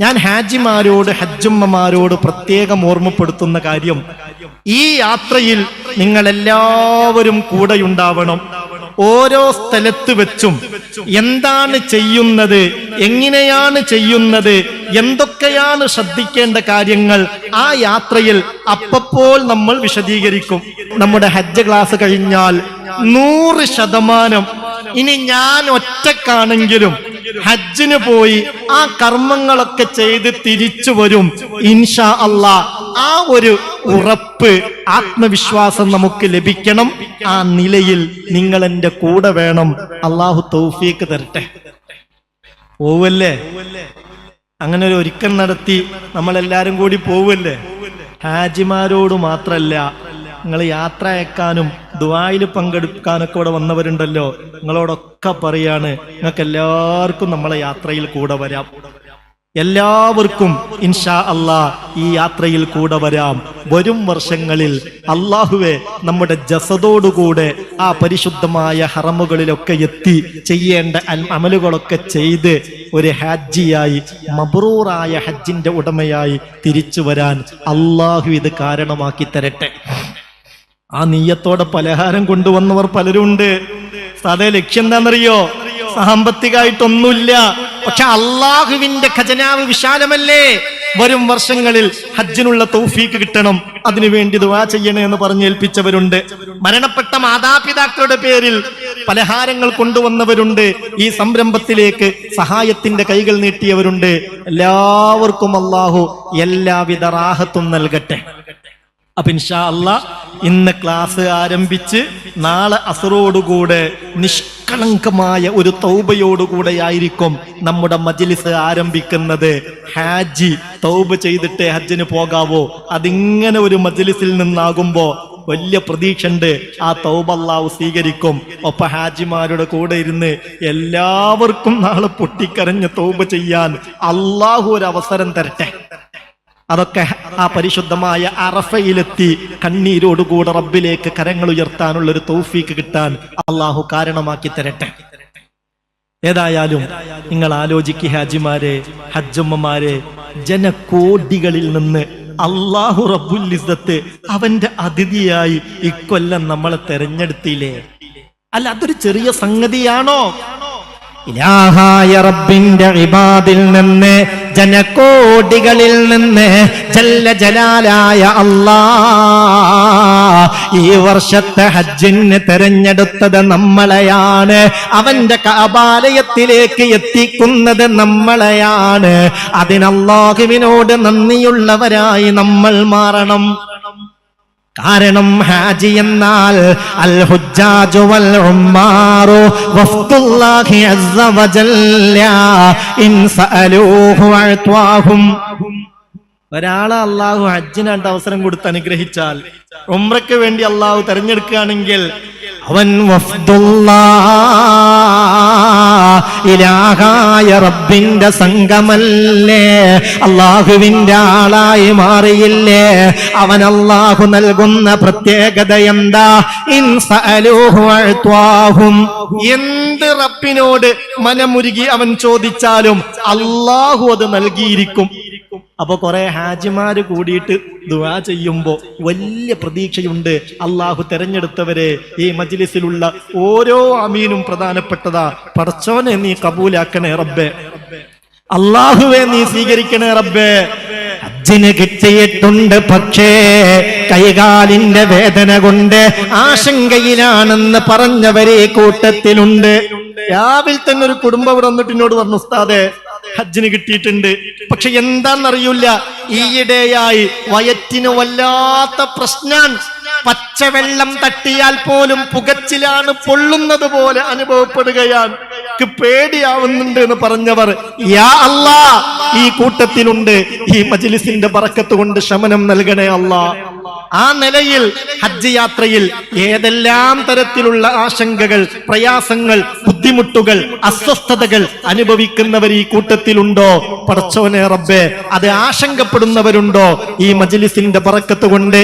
ഞാൻ ഹാജിമാരോട് ഹജ്ജുമ്മമാരോട് പ്രത്യേകം ഓർമ്മപ്പെടുത്തുന്ന കാര്യം, ഈ യാത്രയിൽ നിങ്ങളെല്ലാവരും കൂടെയുണ്ടാവണം. ഓരോ സ്ഥലത്ത് വെച്ചും എന്താണ് ചെയ്യുന്നത്, എങ്ങനെയാണ് ചെയ്യുന്നത്, എന്തൊക്കെയാണ് ശ്രദ്ധിക്കേണ്ട കാര്യങ്ങൾ ആ യാത്രയിൽ അപ്പപ്പോൾ നമ്മൾ വിശദീകരിക്കും. നമ്മുടെ ഹജ്ജ് ക്ലാസ് കഴിഞ്ഞാൽ 100% ഇനി ഞാൻ ഒറ്റക്കാണെങ്കിലും ഹജ്ജിന് പോയി ആ കർമ്മങ്ങളൊക്കെ ചെയ്ത് തിരിച്ചു വരും ഇൻഷാ അല്ലാഹ്. ആ ഒരു ഉറപ്പ്, ആത്മവിശ്വാസം നമുക്ക് ലഭിക്കണം. ആ നിലയിൽ നിങ്ങൾ എൻ്റെ കൂടെ വേണം. അള്ളാഹു തൗഫീക്ക് തരട്ടെ. പോവല്ലേ? അങ്ങനെ ഒരു ഒരുക്കം നടത്തി നമ്മളെല്ലാരും കൂടി പോവല്ലേ? ഹാജിമാരോട് മാത്രല്ല, നിങ്ങൾ യാത്ര അയക്കാനും ദുആയിൽ പങ്കെടുക്കാനൊക്കെ ഇവിടെ വന്നവരുണ്ടല്ലോ, നിങ്ങളോടൊക്കെ പറയാണ്, നിങ്ങൾക്ക് എല്ലാവർക്കും നമ്മളെ യാത്രയിൽ കൂടെ വരാം. എല്ലാവർക്കും ഇൻഷാ അല്ലാഹ് ഈ യാത്രയിൽ കൂടെ വരാം. വരും വർഷങ്ങളിൽ അല്ലാഹുവേ നമ്മുടെ ജസദോടുകൂടെ ആ പരിശുദ്ധമായ ഹറമുകളിലൊക്കെ എത്തി ചെയ്യേണ്ട അമലുകളൊക്കെ ചെയ്ത് ഒരു ഹാജിയായി, മബ്റൂറായ ഹജ്ജിന്റെ ഉടമയായി തിരിച്ചു വരാൻ അല്ലാഹു ഇത് കാരണമാക്കി തരട്ടെ. ആ നീയത്തോടെ പലഹാരം കൊണ്ടുവന്നവർ പലരുണ്ട്. അതേ ലക്ഷ്യം എന്താണെന്നറിയോ? സാമ്പത്തികമായിട്ടൊന്നുമില്ല, പക്ഷെ അള്ളാഹുവിന്റെ ഖജനാവ് വിശാലമല്ലേ. വരും വർഷങ്ങളിൽ ഹജ്ജിനുള്ള തൗഫീക്ക് കിട്ടണം, അതിനുവേണ്ടി ദുആ ചെയ്യണേ എന്ന് പറഞ്ഞേൽപ്പിച്ചവരുണ്ട്. മരണപ്പെട്ട മാതാപിതാക്കളുടെ പേരിൽ പലഹാരങ്ങൾ കൊണ്ടുവന്നവരുണ്ട്. ഈ സംരംഭത്തിലേക്ക് സഹായത്തിന്റെ കൈകൾ നീട്ടിയവരുണ്ട്. എല്ലാവർക്കും അള്ളാഹു എല്ലാവിധ റാഹത്തും നൽകട്ടെ. അപ്പൊ ഇൻഷാ അല്ലാഹ് ഇന്ന് ക്ലാസ് ആരംഭിച്ച് നാളെ അസറോടുകൂടെ നിഷ്കളങ്കമായ ഒരു തൗബയോടുകൂടെയായിരിക്കും നമ്മുടെ മജ്ലിസ് ആരംഭിക്കുന്നത്. ഹാജി തൗബ ചെയ്തിട്ടേ ഹജ്ജിന് പോകാവോ? അതിങ്ങനെ ഒരു മജ്ലിസിൽ നിന്നാകുമ്പോ വലിയ പ്രതീക്ഷയുണ്ട്, ആ തൗബ അല്ലാഹു സ്വീകരിക്കും. ഒപ്പം ഹാജിമാരുടെ കൂടെ ഇരുന്ന് എല്ലാവർക്കും നാളെ പൊട്ടിക്കരഞ്ഞ് തൗബ ചെയ്യാൻ അല്ലാഹു ഒരു അവസരം തരട്ടെ. അതൊക്കെ ആ പരിശുദ്ധമായ അറഫയിലെത്തി കണ്ണീരോടുകൂടെ റബ്ബിലേക്ക് കരങ്ങൾ ഉയർത്താനുള്ള ഒരു തൗഫീക്ക് കിട്ടാൻ അള്ളാഹു കാരണമാക്കി തരട്ടെ. ഏതായാലും നിങ്ങൾ ആലോചിക്കുക ഹാജിമാരെ, ഹജ്ജമ്മമാരെ, ജനകോടികളിൽ നിന്ന് അള്ളാഹു റബ്ബുൽ ഇസ്സത്ത് അവന്റെ അതിഥിയായി ഇക്കൊല്ലം നമ്മളെ തെരഞ്ഞെടുത്തില്ലേ? അല്ല, അതൊരു ചെറിയ സംഗതിയാണോ? ഇലാഹായ റബ്ബിന്റെ ഇബാദിൽ നിന്ന്, ജനകോടികളിൽ നിന്ന് ജല്ല ജലാലായ അല്ലാഹ് ഈ വർഷത്തെ ഹജ്ജിന് തെരഞ്ഞെടുത്തത് നമ്മളെയാണ്. അവന്റെ കഅബാലയത്തിലേക്ക് എത്തിക്കുന്നത് നമ്മളെയാണ്. അതിന് അല്ലാഹുവിനോട് നന്ദിയുള്ളവരായി നമ്മൾ മാറണം. കാരണം ഹാജി എന്നാൽ അൽ ഹുജ്ജാജു വൽ ഉമ്മാറു വഫ്തുല്ലാഹി അസ്സ വജല്ല ഇൻ സഅലൂഹു അത്വാഹും. ഒരാളെ അല്ലാഹു ഹജ്ജിനായിട്ട് അവസരം കൊടുത്ത് അനുഗ്രഹിച്ചാൽ, ഉംറയ്ക്ക് വേണ്ടി അല്ലാഹു തെരഞ്ഞെടുക്കുകയാണെങ്കിൽ അവൻ ഇലാഹായ റബ്ബിന്റെ സംഗമല്ലേ, അല്ലാഹുവിന്റെ ആളായി മാറിയില്ലേ? അവൻ അല്ലാഹു നൽകുന്ന പ്രത്യേകത എന്താ? ഇൻ സഅലൂഹു അത്വാഹും. എന്ത് റബ്ബിനോട് മനമുരുകി അവൻ ചോദിച്ചാലും അല്ലാഹു അത് നൽകിയിരിക്കും. അപ്പൊ കുറെ ഹാജിമാര് കൂടിയിട്ട് ദുആ ചെയ്യുമ്പോ വലിയ പ്രതീക്ഷയുണ്ട്. അള്ളാഹു തെരഞ്ഞെടുത്തവരെ ഈ മജ്ലിസിലുള്ള ഓരോ അമീനും പ്രധാനപ്പെട്ടതാ. പടച്ചോനെ നീ കബൂലാക്കണേ റബ്ബേ, അള്ളാഹുവെ നീ സ്വീകരിക്കണേ റബ്ബേ. ഹജ്ജിന് കിട്ടിയിട്ടുണ്ട്, പക്ഷേ കൈകാലിന്റെ വേദന കൊണ്ട് ആശങ്കയിലാണെന്ന് പറഞ്ഞവരെ കൂട്ടത്തിലുണ്ട്. രാവിലെ തന്നെ ഒരു കുടുംബം ഇവിടെ വന്നിട്ട് എന്നോട് പറഞ്ഞു, ഉസ്താദേ ഹജ്ജിന് കിട്ടിയിട്ടുണ്ട്, പക്ഷെ എന്താണെന്നറിയില്ല, ഈയിടെയായി വയറ്റിന് വല്ലാത്ത പ്രശ്നം. പച്ചവെള്ളം തട്ടിയാൽ പോലും പുകച്ചിലാണ്, പൊള്ളുന്നത് പോലെ അനുഭവപ്പെടുകയാണ്, പേടിയാവുന്നുണ്ട് എന്ന് പറഞ്ഞവർ യാ അല്ലാഹ് ഈ കൂട്ടത്തിലുണ്ട്. ഈ മജ്ലിസിന്റെ ബറക്കത്ത് കൊണ്ട് ശമനം നൽകണേ അല്ലാഹ്. ആ നിലയിൽ ഹജ്ജ് യാത്രയിൽ ഏതെല്ലാം തരത്തിലുള്ള ആശങ്കകൾ, പ്രയാസങ്ങൾ, ബുദ്ധിമുട്ടുകൾ, അസ്വസ്ഥതകൾ അനുഭവിക്കുന്നവർ ഈ കൂട്ടത്തിലുണ്ടോ? പടച്ചോനെ റബ്ബേ, അത് ആശങ്കപ്പെടുന്നവരുണ്ടോ? ഈ മജ്ലിസിന്റെ ബറക്കത്ത് കൊണ്ട്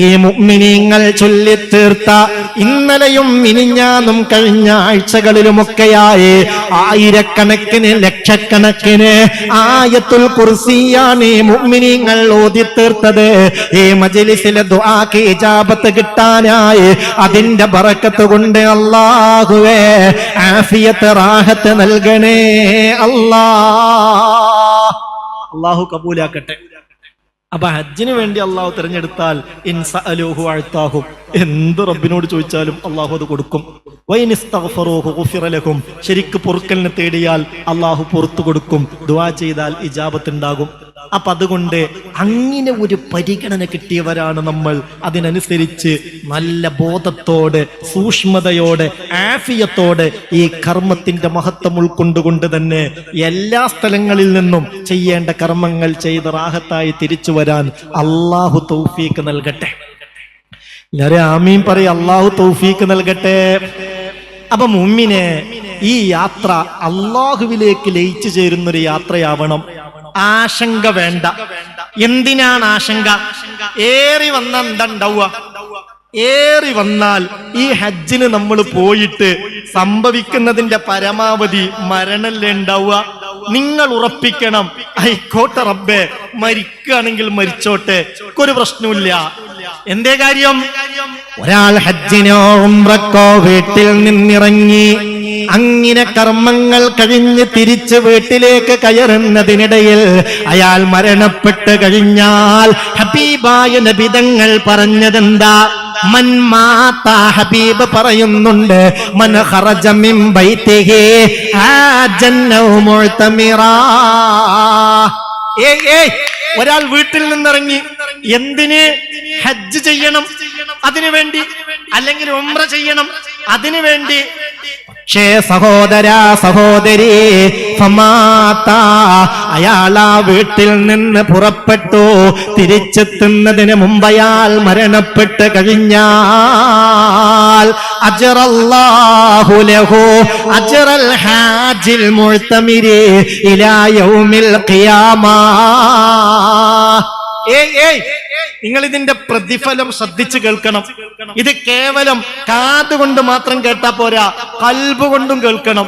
ഈ മുഅ്മിനീങ്ങൾ ചൊല്ലിത്തീർത്ത ഇന്നലെയും മിനിഞ്ഞാന്നും കഴിഞ്ഞ ആഴ്ചകളിലുമൊക്കെയായി ആയിരക്കണക്കിന് ലക്ഷക്കണക്കിന് ആയത്തുൽ കുർസിയാണ് മുഅ്മിനീങ്ങൾ ഓതി തീർത്തത്. ഈ മജ്ലിസിലെ ദുആക്ക് ഇജാബത്ത് കിട്ടാനായി അതിന്റെ ബറക്കത്ത് കൊണ്ട് അല്ലാഹുവേ ആഫിയത്ത് റാഹത്ത് നൽകണേ അല്ലാഹു കബൂലാക്കട്ടെ. അപ്പൊ ഹജ്ജിന് വേണ്ടി അള്ളാഹു തിരഞ്ഞെടുത്താൽ ഇൻസഅലൂഹു അഅതാഹു, എന്ത് റബ്ബിനോട് ചോദിച്ചാലും അള്ളാഹു അത് കൊടുക്കും. വൈനിസ്തഗ്ഫറൂഹു ഗുഫിറ ലഹും, ശരിക്ക് പൊറുക്കലിനെ തേടിയാൽ അള്ളാഹു പുറത്തു കൊടുക്കും. ദുആ ചെയ്താൽ ഇജാബത്ത് ഉണ്ടാകും. അപ്പൊ അതുകൊണ്ട് അങ്ങനെ ഒരു പരിഗണന കിട്ടിയവരാണ് നമ്മൾ. അതിനനുസരിച്ച് നല്ല ബോധത്തോടെ സൂക്ഷ്മതയോടെ ആഫിയത്തോടെ ഈ കർമ്മത്തിന്റെ മഹത്വം ഉൾക്കൊണ്ടുകൊണ്ട് തന്നെ എല്ലാ സ്ഥലങ്ങളിൽ നിന്നും ചെയ്യേണ്ട കർമ്മങ്ങൾ ചെയ്ത് റാഹത്തായി തിരിച്ചു വരാൻ അള്ളാഹു തൗഫീക്ക് നൽകട്ടെ. എല്ലാവരും ആമീൻ പറയും. അള്ളാഹു തൗഫീക്ക് നൽകട്ടെ. അപ്പൊ മുഅ്മിനെ ഈ യാത്ര അള്ളാഹുവിലേക്ക് ലയിച്ചു ചേരുന്നൊരു യാത്രയാവണം. ആശങ്ക വേണ്ട. എന്തിനാണ് ആശങ്ക? ഏറി വന്ന എന്താണ്ടാവുക? ഏറി വന്നാൽ ഈ ഹജ്ജിന് നമ്മൾ പോയിട്ട് സംഭവിക്കുന്നതിന്റെ പരമാവധി മരണല്ലേ ഉണ്ടാവുക. നിങ്ങൾ ഉറപ്പിക്കണം, ആയിക്കോട്ടെ റബ്ബേ, മരിക്കുകയാണെങ്കിൽ മരിച്ചോട്ടെ, ഒരു പ്രശ്നമില്ല. എന്തേ കാര്യം? ഒരാൾ ഹജ്ജിനോ ഉംറക്കോ വീട്ടിൽ നിന്നിറങ്ങി അങ്ങനെ കർമ്മങ്ങൾ കഴിഞ്ഞ് തിരിച്ച് വീട്ടിലേക്ക് കയറുന്നതിനിടയിൽ അയാൾ മരണപ്പെട്ട് കഴിഞ്ഞാൽ ഹബീബായ നബി തങ്ങൾ പറഞ്ഞതെന്താ? മൻ മാത, ഹബീബ് പറയുന്നുണ്ട്, മൻ ഖറജ മിൻ ബൈതിഹി ഹാജൻ ഔ മുഅ്തമിറാ. ഒരാൾ വീട്ടിൽ നിന്നിറങ്ങി എന്തിന്? ഹജ്ജ് ചെയ്യണം, അതിനു വേണ്ടി, അല്ലെങ്കിൽ ഉംറ ചെയ്യണം, അതിനു വേണ്ടി. പക്ഷേ സഹോദര സഹോദരി, അയാൾ ആ വീട്ടിൽ നിന്ന് പുറപ്പെട്ടു. തിരിച്ചെത്തുന്നതിന് മുമ്പ് അയാൾ മരണപ്പെട്ട് കഴിഞ്ഞാൽ അജ്റല്ലാഹു ലഹു അജ്റൽ ഹാജിൽ മുഅ്തമിരി ഇലാ യൗമിൽ ഖിയാമ. നിങ്ങൾ ഇതിന്റെ പ്രതിഫലം ശ്രദ്ധിച്ചു കേൾക്കണം. ഇത് കേവലം കാതുകൊണ്ട് മാത്രം കേട്ടാ പോരാ, കൽബ് കൊണ്ടും കേൾക്കണം.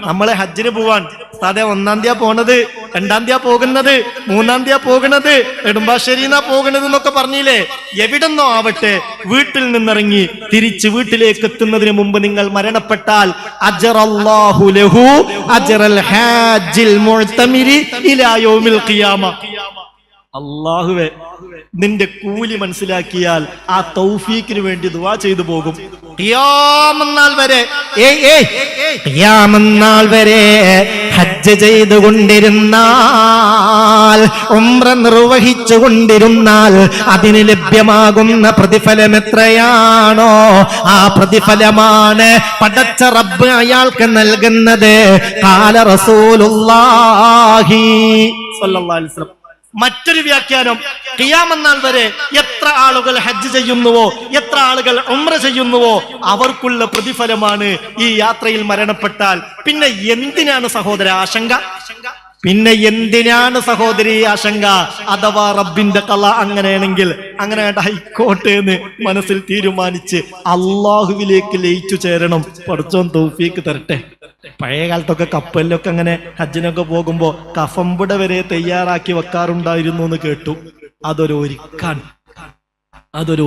നമ്മളെ ഹജ്ജിന് പോവാൻ സാധേ 1-ാം തീയതി പോണത്, 2-ാം തീയതി പോകുന്നത്, 3-ാം തീയതി പോകുന്നത്, നെടുമ്പാശ്ശേരിന്നാ പോകുന്നത് എന്നൊക്കെ പറഞ്ഞില്ലേ? എവിടെന്നോ ആവട്ടെ, വീട്ടിൽ നിന്നിറങ്ങി തിരിച്ച് വീട്ടിലേക്ക് എത്തുന്നതിന് മുമ്പ് നിങ്ങൾ മരണപ്പെട്ടാൽ അജ്റല്ലാഹു ലഹു അജ്റൽ ഹാജിൽ മുഅ്തമിരി ഇലാ യൗമിൽ ഖിയാമ. അല്ലാഹുവേ, നിന്റെ കൂലി മനസ്സിലാക്കിയാൽ ആ തൗഫീക്കിന് വേണ്ടി ദുആ ചെയ്തു പോകും. ഖിയാമന്നാൾ വരെ ഖിയാമന്നാൾ വരെ ഹജ്ജ് ചെയ്തുകൊണ്ടിരുന്നാൽ, ഉംറ നിർവഹിച്ചു കൊണ്ടിരുന്നാൽ അതിന് ലഭ്യമാകുന്ന പ്രതിഫലം എത്രയാണോ ആ പ്രതിഫലമാണ് പടച്ച റബ്ബ് അയാൾക്ക് നൽകുന്നത്. ഖാല റസൂലുള്ളാഹി സ്വല്ലല്ലാഹു അലൈഹി വസല്ലം. മറ്റൊരു വ്യാഖ്യാനം, ഖിയാമന്നാൾ വരെ എത്ര ആളുകൾ ഹജ്ജ് ചെയ്യുന്നുവോ, എത്ര ആളുകൾ ഉംറ ചെയ്യുന്നുവോ അവർക്കുള്ള പ്രതിഫലമാണ് ഈ യാത്രയിൽ മരണപ്പെട്ടാൽ. പിന്നെ എന്തിനാണ് സഹോദര ആശങ്ക? പിന്നെ എന്തിനാണ് സഹോദരി ആശങ്ക? അഥവാ റബ്ബിന്റെ ഖള അങ്ങനെയാണെങ്കിൽ അങ്ങനെ ഹൈക്കോട്ടെ എന്ന് മനസ്സിൽ തീരുമാനിച്ച് അള്ളാഹുവിലേക്ക് ലയിച്ചു ചേരണം. പടച്ചോൻ തൗഫീക്ക് തരട്ടെ. പഴയ കാലത്തൊക്കെ കപ്പലിലൊക്കെ അങ്ങനെ ഹജ്ജിനൊക്കെ പോകുമ്പോ കഫംപുട വരെ തയ്യാറാക്കി വെക്കാറുണ്ടായിരുന്നു എന്ന് കേട്ടു. അതൊരു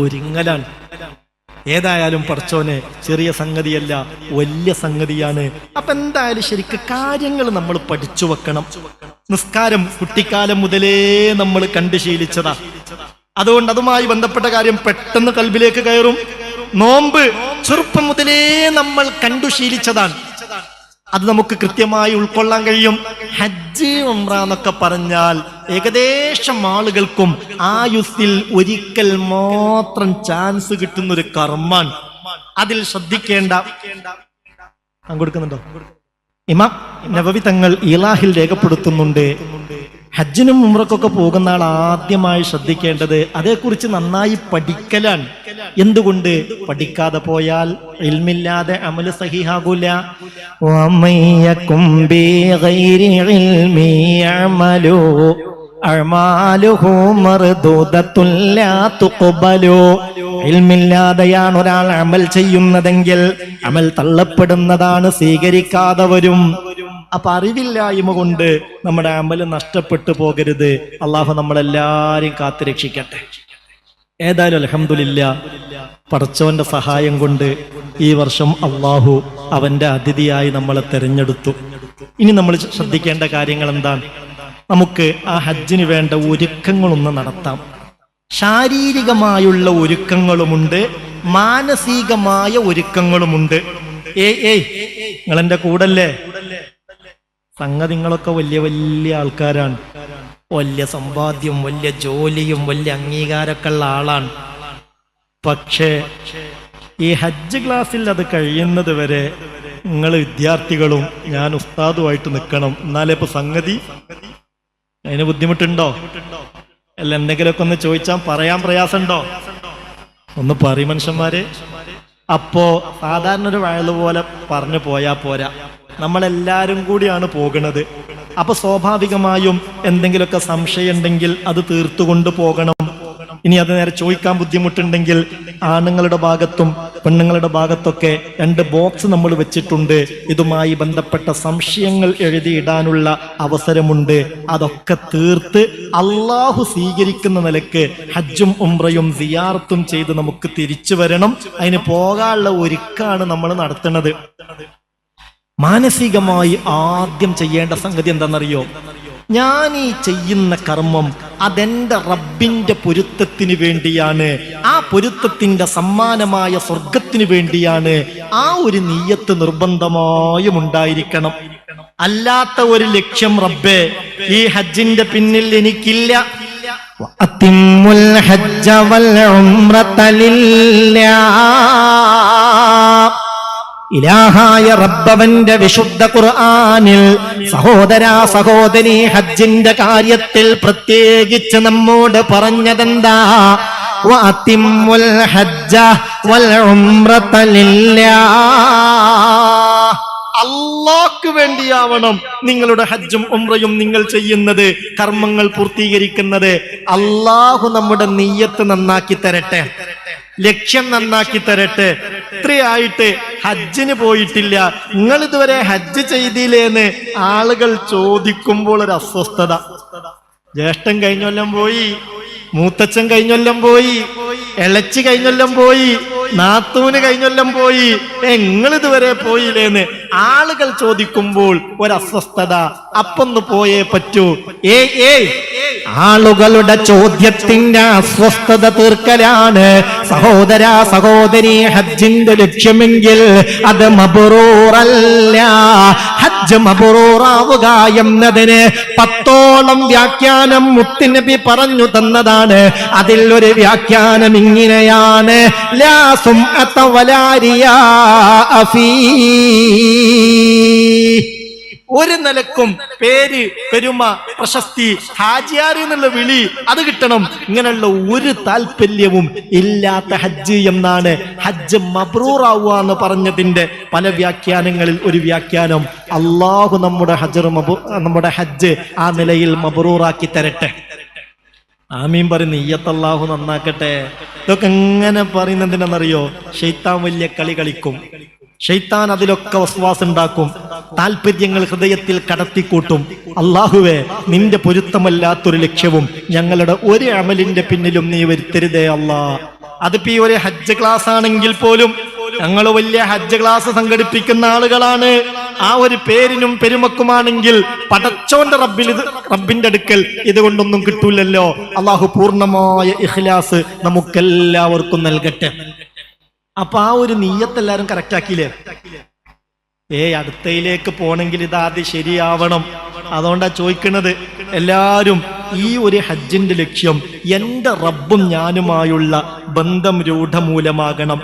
ഒരുങ്ങലാണ്. ഏതായാലും പടച്ചോനെ ചെറിയ സംഗതിയല്ല, വലിയ സംഗതിയാണ്. അപ്പൊ എന്തായാലും ശരിക്ക് കാര്യങ്ങൾ നമ്മൾ പഠിച്ചു വെക്കണം. നിസ്കാരം കുട്ടിക്കാലം മുതലേ നമ്മൾ കണ്ടു ശീലിച്ചതാ. അതുകൊണ്ട് അതുമായി ബന്ധപ്പെട്ട കാര്യം പെട്ടെന്ന് കൽബിലേക്ക് കയറും. നോമ്പ് ചെറുപ്പം മുതലേ നമ്മൾ കണ്ടു ശീലിച്ചതാണ്. അത് നമുക്ക് കൃത്യമായി ഉൾക്കൊള്ളാൻ കഴിയും. ഹജ്ജ് ഉംറ എന്നൊക്കെ പറഞ്ഞാൽ ഏകദേശം ആളുകൾക്കും ആയുസ്സിൽ ഒരിക്കൽ മാത്രം ചാൻസ് കിട്ടുന്ന ഒരു കർമ്മാണ്. അതിൽ ശ്രദ്ധിക്കേണ്ട കൊടുക്കുന്നുണ്ടോ? ഇമാം നവവി തങ്ങൾ ഇലാഹിൽ രേഖപ്പെടുത്തുന്നുണ്ട്, ഹജ്ജിനും ഉംറക്കൊക്കെ പോകുന്ന ആൾ ആദ്യമായി ശ്രദ്ധിക്കേണ്ടത് അതേക്കുറിച്ച് നന്നായി പഠിക്കലാണ്. എന്തുകൊണ്ട്? പഠിക്കാതെ പോയാൽ ഇൽമില്ലാതെ അമല് സഹിഹാകൂല. വമയ്യകും ബിഗൈരി ഇൽമി യഅമലു അഅ്മാലുഹു മർദൂദത്തുൻ ലാ തുഖ്ബലു. ഇൽമില്ലാതെയാണ് ഒരാൾ അമൽ ചെയ്യുന്നതെങ്കിൽ അമൽ തള്ളപ്പെടുന്നതാണ്, സ്വീകരിക്കാതെ വരും. അപ്പൊ അറിവില്ലായ്മ കൊണ്ട് നമ്മുടെ അമൽ നഷ്ടപ്പെട്ടു പോകരുത്. അള്ളാഹു നമ്മളെല്ലാരെയും കാത്തുരക്ഷിക്കട്ടെ. ഏതായാലും അൽഹംദുലില്ലാ, പടച്ചവന്റെ സഹായം കൊണ്ട് ഈ വർഷം അള്ളാഹു അവന്റെ അതിഥിയായി നമ്മളെ തെരഞ്ഞെടുത്തു. ഇനി നമ്മൾ ശ്രദ്ധിക്കേണ്ട കാര്യങ്ങൾ എന്താണ്? നമുക്ക് ആ ഹജ്ജിന് വേണ്ട ഒരുക്കങ്ങളൊന്ന് നടത്താം. ശാരീരികമായുള്ള ഒരുക്കങ്ങളുമുണ്ട്, മാനസികമായ ഒരുക്കങ്ങളുമുണ്ട്. നിങ്ങളെന്റെ കൂടല്ലേ? സംഗതി നിങ്ങളൊക്കെ വലിയ വലിയ ആൾക്കാരാണ്, വലിയ സമ്പാദ്യം, വലിയ ജോലിയും വലിയ അംഗീകാരമൊക്കെ ഉള്ള ആളാണ്. പക്ഷേ ഈ ഹജ്ജ് ക്ലാസ്സിൽ അത് കഴിയുന്നത് വരെ നിങ്ങൾ വിദ്യാർത്ഥികളും ഞാൻ ഉസ്താദുമായിട്ട് നിൽക്കണം. എന്നാലേ ഇപ്പൊ സംഗതി. അതിന് ബുദ്ധിമുട്ടുണ്ടോ? അല്ല, എന്തെങ്കിലുമൊക്കെ ഒന്ന് ചോദിച്ചാൽ പറയാൻ പ്രയാസമുണ്ടോ? ഒന്ന് പറയും മനുഷ്യന്മാരെ. അപ്പോ സാധാരണ ഒരു വയല് പോലെ പറഞ്ഞു പോയാ പോരാ, നമ്മളെല്ലാരും കൂടിയാണ് പോകുന്നത്. അപ്പൊ സ്വാഭാവികമായും എന്തെങ്കിലുമൊക്കെ സംശയം ഉണ്ടെങ്കിൽ അത് തീർത്തുകൊണ്ട് പോകണം. ഇനി അത് നേരെ ചോദിക്കാൻ ബുദ്ധിമുട്ടുണ്ടെങ്കിൽ ആണുങ്ങളുടെ ഭാഗത്തും പെണ്ണുങ്ങളുടെ ഭാഗത്തൊക്കെ 2 ബോക്സ് നമ്മൾ വെച്ചിട്ടുണ്ട്. ഇതുമായി ബന്ധപ്പെട്ട സംശയങ്ങൾ എഴുതിയിടാനുള്ള അവസരമുണ്ട്. അതൊക്കെ തീർത്ത് അള്ളാഹു സ്വീകരിക്കുന്ന നിലക്ക് ഹജ്ജും ഉംറയും സിയാറത്തും ചെയ്ത് നമുക്ക് തിരിച്ചു വരണം. അതിന് പോകാനുള്ള ഒരുക്കാണ് നമ്മൾ നടത്തുന്നത്. മാനസികമായി ആദ്യം ചെയ്യേണ്ട സംഗതി എന്താണെന്നറിയോ? ഞാൻ ഈ ചെയ്യുന്ന കർമ്മം അതെന്റെ റബ്ബിന്റെ പൊരുത്തത്തിന് വേണ്ടിയാണ്, ആ പൊരുത്തത്തിന്റെ സമ്മാനമായ സ്വർഗത്തിന് വേണ്ടിയാണ്. ആ ഒരു നിയ്യത്ത് നിർബന്ധമായും ഉണ്ടായിരിക്കണം. അല്ലാത്ത ഒരു ലക്ഷ്യം റബ്ബേ ഈ ഹജ്ജിന്റെ പിന്നിൽ എനിക്കില്ല. വഅത്തിമ്മുൽ ഹജ്ജ വൽ ഉംറത ലില്ലാഹ്. ഇലാഹായ റബ്ബവന്റെ വിശുദ്ധ ഖുർആനിൽ സഹോദരാ സഹോദരി ഹജ്ജിന്റെ കാര്യത്തിൽ പ്രത്യേകിച്ച് നമ്മോട് പറഞ്ഞതെന്താ? വഅത്തിമ്മുൽ ഹജ്ജ വൽ ഉംറത ലില്ലാഹ്. അല്ലാഹ്ക്ക് വേണ്ടിയാവണം നിങ്ങളുടെ ഹജ്ജും ഉംറയും നിങ്ങൾ ചെയ്യുന്നത്, കർമ്മങ്ങൾ പൂർത്തീകരിക്കുന്നത്. അല്ലാഹു നമ്മുടെ നിയ്യത്ത് നന്നാക്കി തരട്ടെ, ലക്ഷ്യം നന്നാക്കി തരട്ടെ. ഇത്രയായിട്ട് ഹജ്ജിന് പോയിട്ടില്ല, നിങ്ങൾ ഇതുവരെ ഹജ്ജ് ചെയ്തില്ലേന്ന് ആളുകൾ ചോദിക്കുമ്പോൾ ഒരു അസ്വസ്ഥത. ജ്യേഷ്ഠൻ കഴിഞ്ഞൊല്ലം പോയി, മൂത്തച്ഛൻ കഴിഞ്ഞൊല്ലം പോയി, ഇളച്ചി കഴിഞ്ഞൊല്ലം പോയി, നാത്തൂന് കഴിഞ്ഞൊല്ലം പോയി, നിങ്ങൾ ഇതുവരെ പോയില്ലേന്ന് ആളുകൾ ചോദിക്കുമ്പോൾ ഒരസ്വസ്ഥത. അപ്പൊന്ന് പോയേ പറ്റൂ. ആളുകളുടെ ചോദ്യത്തിന്റെ അസ്വസ്ഥത തീർക്കലാണ് സഹോദരാ സഹോദരി ഹജ്ജിന്റെ ലക്ഷ്യമെങ്കിൽ അത് മബ്റൂറല്ല. ഹജ്ജ് മബ്റൂറാവുക എന്നതിന് 10ഓളം വ്യാഖ്യാനം മുത്തുനബി പറഞ്ഞു തന്നതാണ്. അതിൽ ഒരു വ്യാഖ്യാനം ഇങ്ങനെയാണ്: ലാ സുംഅത വലാ റിയാഅ ഫീ. ഒരു നിലക്കും പേര്, പെരുമ, പ്രശസ്തി, ഹാജിയാർ എന്നുള്ള വിളി അത് കിട്ടണം, ഇങ്ങനെയുള്ള ഒരു താല്പര്യവും ഇല്ലാത്ത ഹജ്ജ് എന്നാണ്. ഹജ്ജ് മബ്റൂറാവുക എന്ന് പറഞ്ഞതിന്റെ പല വ്യാഖ്യാനങ്ങളിൽ ഒരു വ്യാഖ്യാനം അള്ളാഹു നമ്മുടെ ഹജ്ജ് ആ നിലയിൽ മബ്റൂറാക്കി തരട്ടെ. ആമീൻ പറയും. നിയ്യത്ത് അല്ലാഹു നന്നാക്കട്ടെ. ഇതൊക്കെ എങ്ങനെ പറയുന്നതിനെന്നറിയോ? ശൈത്താൻ വലിയ കളി കളിക്കും. ശൈത്താൻ അതിലൊക്കെ വസ്വാസ് ഉണ്ടാക്കും, താല്പര്യങ്ങൾ ഹൃദയത്തിൽ കടത്തിക്കൂട്ടും. അള്ളാഹുവേ, നിന്റെ പൊരുത്തമല്ലാത്തൊരു ലക്ഷ്യവും ഞങ്ങളുടെ ഒരു അമലിന്റെ പിന്നിലും നീ വരുത്തരുതേ അല്ലാ. അതിപ്പോ ഈ ഒരു ഹജ്ജ് ക്ലാസ് ആണെങ്കിൽ പോലും ഞങ്ങൾ വലിയ ഹജ്ജ് ക്ലാസ് സംഘടിപ്പിക്കുന്ന ആളുകളാണ്. ആ ഒരു പേരിനും പെരുമക്കുമാണെങ്കിൽ പടച്ചോന്റെ റബ്ബിന്റെ അടുക്കൽ ഇതുകൊണ്ടൊന്നും കിട്ടൂലല്ലോ. അള്ളാഹു പൂർണ്ണമായ ഇഖ്ലാസ് നമുക്കെല്ലാവർക്കും നൽകട്ടെ. അപ്പൊ ആ ഒരു നിയ്യത്ത് എല്ലാരും കറക്റ്റ് ആക്കിയില്ലേ? അടുത്തയിലേക്ക് പോണെങ്കിൽ ഇതാദ്യം ശരിയാവണം. അതുകൊണ്ടാ ചോദിക്കുന്നത്. എല്ലാരും ഈ ഒരു ഹജ്ജിന്റെ ലക്ഷ്യം എന്റെ റബ്ബും ഞാനുമായുള്ള ബന്ധം രൂഢമൂലമാകണം.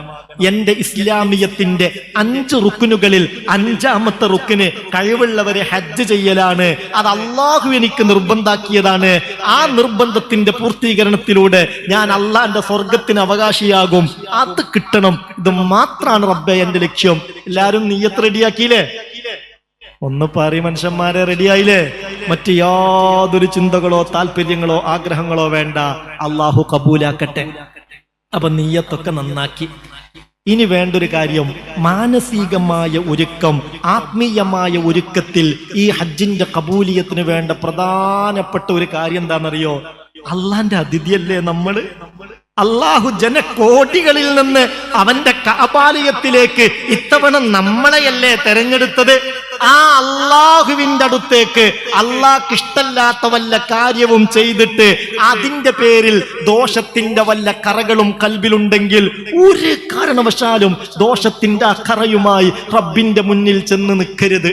എന്റെ ഇസ്ലാമിയത്തിന്റെ 5 റുക്കുനുകളിൽ 5ാമത്തെ റുക്കിന് കഴിവുള്ളവരെ ഹജ്ജ് ചെയ്യലാണ്. അത് അള്ളാഹു എനിക്ക് നിർബന്ധാക്കിയതാണ്. ആ നിർബന്ധത്തിന്റെ പൂർത്തീകരണത്തിലൂടെ ഞാൻ അള്ളാന്റെ സ്വർഗത്തിന് അവകാശിയാകും. അത് കിട്ടണം. ഇത് മാത്രമാണ് റബ്ബേ എന്റെ ലക്ഷ്യം. എല്ലാരും നിയ്യത്ത് റെഡിയാക്കിയില്ലേ? ഒന്ന് പറയും മനുഷ്യന്മാരെ, റെഡിയായില്ലേ? മറ്റ് യാതൊരു ചിന്തകളോ താല്പര്യങ്ങളോ ആഗ്രഹങ്ങളോ വേണ്ട, അള്ളാഹു കബൂലാക്കട്ടെ. അപ്പൊ നീയത്തൊക്കെ നന്നാക്കി. ഇനി വേണ്ടൊരു കാര്യം, മാനസികമായ ഒരുക്കം, ആത്മീയമായ ഒരുക്കത്തിൽ ഈ ഹജ്ജിന്റെ കബൂലിയത്തിന് വേണ്ട പ്രധാനപ്പെട്ട ഒരു കാര്യം എന്താണെന്നറിയോ? അള്ളാന്റെ അതിഥിയല്ലേ നമ്മള്? അള്ളാഹു ജനകോടികളിൽ നിന്ന് അവന്റെ കഅബാലയത്തിലേക്ക് ഇത്തവണ നമ്മളെയല്ലേ തെരഞ്ഞെടുത്തത്? ആ അള്ളാഹുവിന്റെ അടുത്തേക്ക് അള്ളാഹ്ക്ക് ഇഷ്ടല്ലാത്ത വല്ല കാര്യവും ചെയ്തിട്ട് അതിന്റെ പേരിൽ ദോഷത്തിന്റെ വല്ല കറകളും കൽബിലുണ്ടെങ്കിൽ ഒരു കാരണവശാലും ദോഷത്തിന്റെ ആ കറയുമായി റബ്ബിന്റെ മുന്നിൽ ചെന്ന് നിൽക്കരുത്.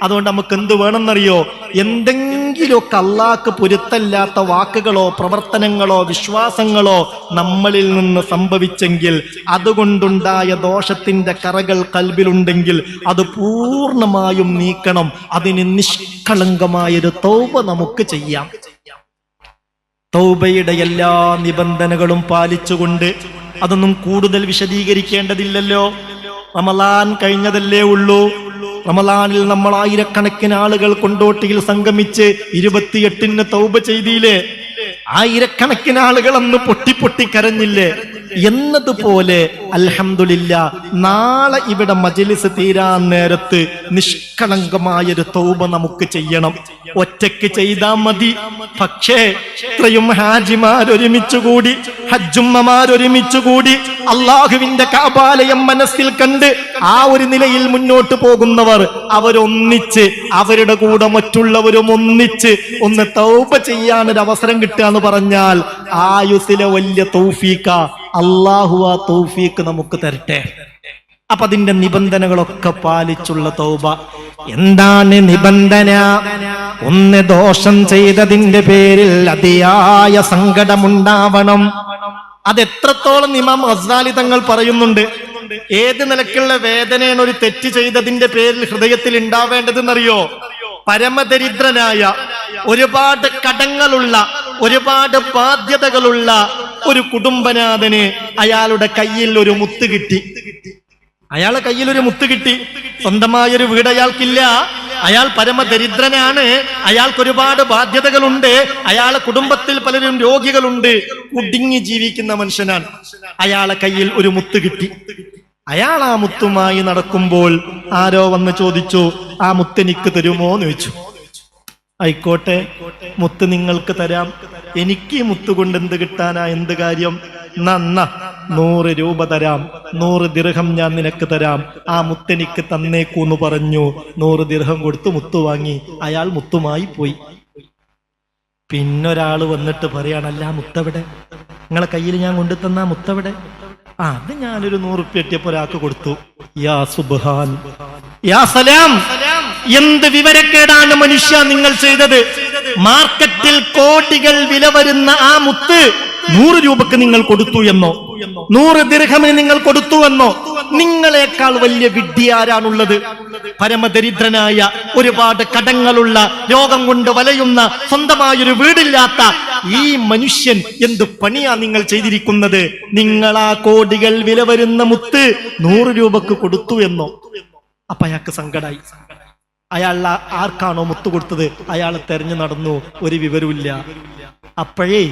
അതുകൊണ്ട് നമുക്ക് എന്ത് വേണമെന്നറിയോ? എന്തെങ്കിലുമൊക്കെ അള്ളാഹ്ക്ക് പൊരുത്തല്ലാത്ത വാക്കുകളോ പ്രവർത്തനങ്ങളോ വിശ്വാസങ്ങളോ നമ്മളിൽ നിന്ന് സംഭവിച്ചെങ്കിൽ, അതുകൊണ്ടുണ്ടായ ദോഷത്തിന്റെ കറകൾ കൽബിലുണ്ടെങ്കിൽ അത് പൂർണ്ണമായും നീക്കണം. അതിന് നിഷ്കളങ്കമായൊരു തൗബ നമുക്ക് ചെയ്യാം. തൗബയുടെ എല്ലാ നിബന്ധനകളും പാലിച്ചുകൊണ്ട്, അതൊന്നും കൂടുതൽ വിശദീകരിക്കേണ്ടതില്ലല്ലോ. റമളാൻ കഴിഞ്ഞതല്ലേ ഉള്ളൂ. റമളാനിൽ നമ്മൾ ആയിരക്കണക്കിന് ആളുകൾ കൊണ്ടോട്ടിയിൽ സംഗമിച്ച് 28-ന് തൗബ ചെയ്തില്ലേ? ആയിരക്കണക്കിന് ആളുകൾ അന്ന് പൊട്ടി കരഞ്ഞില്ലേ? എന്നതുപോലെ അൽഹംദുലില്ലാ, നാളെ ഇവിടെ മജ്‌ലിസ് തീരാൻ നേരത്ത് നിഷ്കളങ്കമായൊരു തൗബ നമുക്ക് ചെയ്യണം. ഒറ്റയ്ക്ക് ചെയ്താൽ മതി. പക്ഷേ ഇത്രയും ഹാജിമാരൊരുമിച്ചുകൂടി, ഹജ്ജുമ്മമാരൊരുമിച്ചുകൂടി അള്ളാഹുവിന്റെ കഅബാലയം മനസ്സിൽ കണ്ട് ആ ഒരു നിലയിൽ മുന്നോട്ട് പോകുന്നവർ, അവരൊന്നിച്ച്, അവരുടെ കൂടെ മറ്റുള്ളവരും ഒന്നിച്ച് ഒന്ന് തൗബ ചെയ്യാനൊരു അവസരം കിട്ടുക എന്ന് പറഞ്ഞാൽ ആയുസ്സിലെ വലിയ തൗഫീഖ. അള്ളാഹു ആ തൗഫീഖ് നമുക്ക് തരട്ടെ. അപ്പൊ അതിന്റെ നിബന്ധനകളൊക്കെ പാലിച്ചുള്ള തൗബ. എന്താണ് നിബന്ധന? ഒന്ന്, ദോഷം ചെയ്തതിന്റെ പേരിൽ അതിയായ സങ്കടമുണ്ടാവണം. അതെത്രത്തോളം ഇമാം ഗസാലി തങ്ങൾ പറയുന്നുണ്ട്. ഏത് നിലക്കുള്ള വേദനയാണ് ഒരു തെറ്റ് ചെയ്തതിന്റെ പേരിൽ ഹൃദയത്തിൽ ഉണ്ടാവേണ്ടതെന്നറിയോ? പരമദരിദ്രനായ, ഒരുപാട് കടങ്ങളുള്ള, ഒരുപാട് ബാധ്യതകളുള്ള ഒരു കുടുംബനാഥന് അയാളുടെ കയ്യിൽ ഒരു മുത്ത് കിട്ടി. അയാളെ കയ്യിൽ ഒരു മുത്ത് കിട്ടി. സ്വന്തമായൊരു വീട് അയാൾക്കില്ല. അയാൾ പരമദരിദ്രനാണ്. അയാൾക്ക് ഒരുപാട് ബാധ്യതകളുണ്ട്. അയാളെ കുടുംബത്തിൽ പലരും രോഗികളുണ്ട്. കുടുങ്ങി ജീവിക്കുന്ന മനുഷ്യനാണ്. അയാളെ കയ്യിൽ ഒരു മുത്ത് കിട്ടി. അയാൾ ആ മുത്തുമായി നടക്കുമ്പോൾ ആരോ വന്ന് ചോദിച്ചു, ആ മുത്ത് എനിക്ക് തരുമോ എന്ന് ചോദിച്ചു. ആയിക്കോട്ടെ, മുത്ത് നിങ്ങൾക്ക് തരാം. എനിക്ക് ഈ മുത്ത് കൊണ്ട് എന്ത് കിട്ടാനാ, എന്ത് കാര്യം? 100 രൂപ തരാം, 100 ദിർഹം ഞാൻ നിനക്ക് തരാം. ആ മുത്തെനിക്ക് തന്നേക്കൂന്ന് പറഞ്ഞു. 100 ദിർഹം കൊടുത്ത് മുത്ത് വാങ്ങി. അയാൾ മുത്തുമായി പോയി. പിന്നൊരാള് വന്നിട്ട് പറയാണല്ല, മുത്തവിടെ? നിങ്ങളെ കയ്യിൽ ഞാൻ കൊണ്ടു തന്ന മുത്തവിടെ? അത് ഞാനൊരു 100 റുപ്യ എത്തിയപ്പോ ഒരാൾക്ക് കൊടുത്തു. യാ സുബ്ഹാൻ, യാ സലാം, എന്ത് വിവരക്കേടാണ് മനുഷ്യ നിങ്ങൾ ചെയ്തത്? മാർക്കറ്റിൽ കോടികൾ വില വരുന്ന ആ മുത്ത് 100 രൂപക്ക് നിങ്ങൾ കൊടുത്തു എന്നോ, 100 ദിർഹമിന് നിങ്ങൾ കൊടുത്തു എന്നോ? നിങ്ങളെക്കാൾ വലിയ വിഡ്ഢി ആരാണുള്ളത്? പരമദരിദ്രനായ, ഒരുപാട് കടങ്ങളുള്ള, രോഗം കൊണ്ട് വലയുന്ന, സ്വന്തമായൊരു വീടില്ലാത്ത ഈ മനുഷ്യൻ എന്ത് പണിയാ നിങ്ങൾ ചെയ്തിരിക്കുന്നത്? നിങ്ങൾ ആ കോടികൾ വില വരുന്ന മുത്ത് 100 രൂപക്ക് കൊടുത്തു എന്നോ? അപ്പൊ അയാൾക്ക് സങ്കടായി. അയാൾ ആർക്കാണോ മുത്ത് കൊടുത്തത് അയാളെ തെരഞ്ഞു നടന്നു. ഒരു വിവരമില്ല. അപ്പോഴേ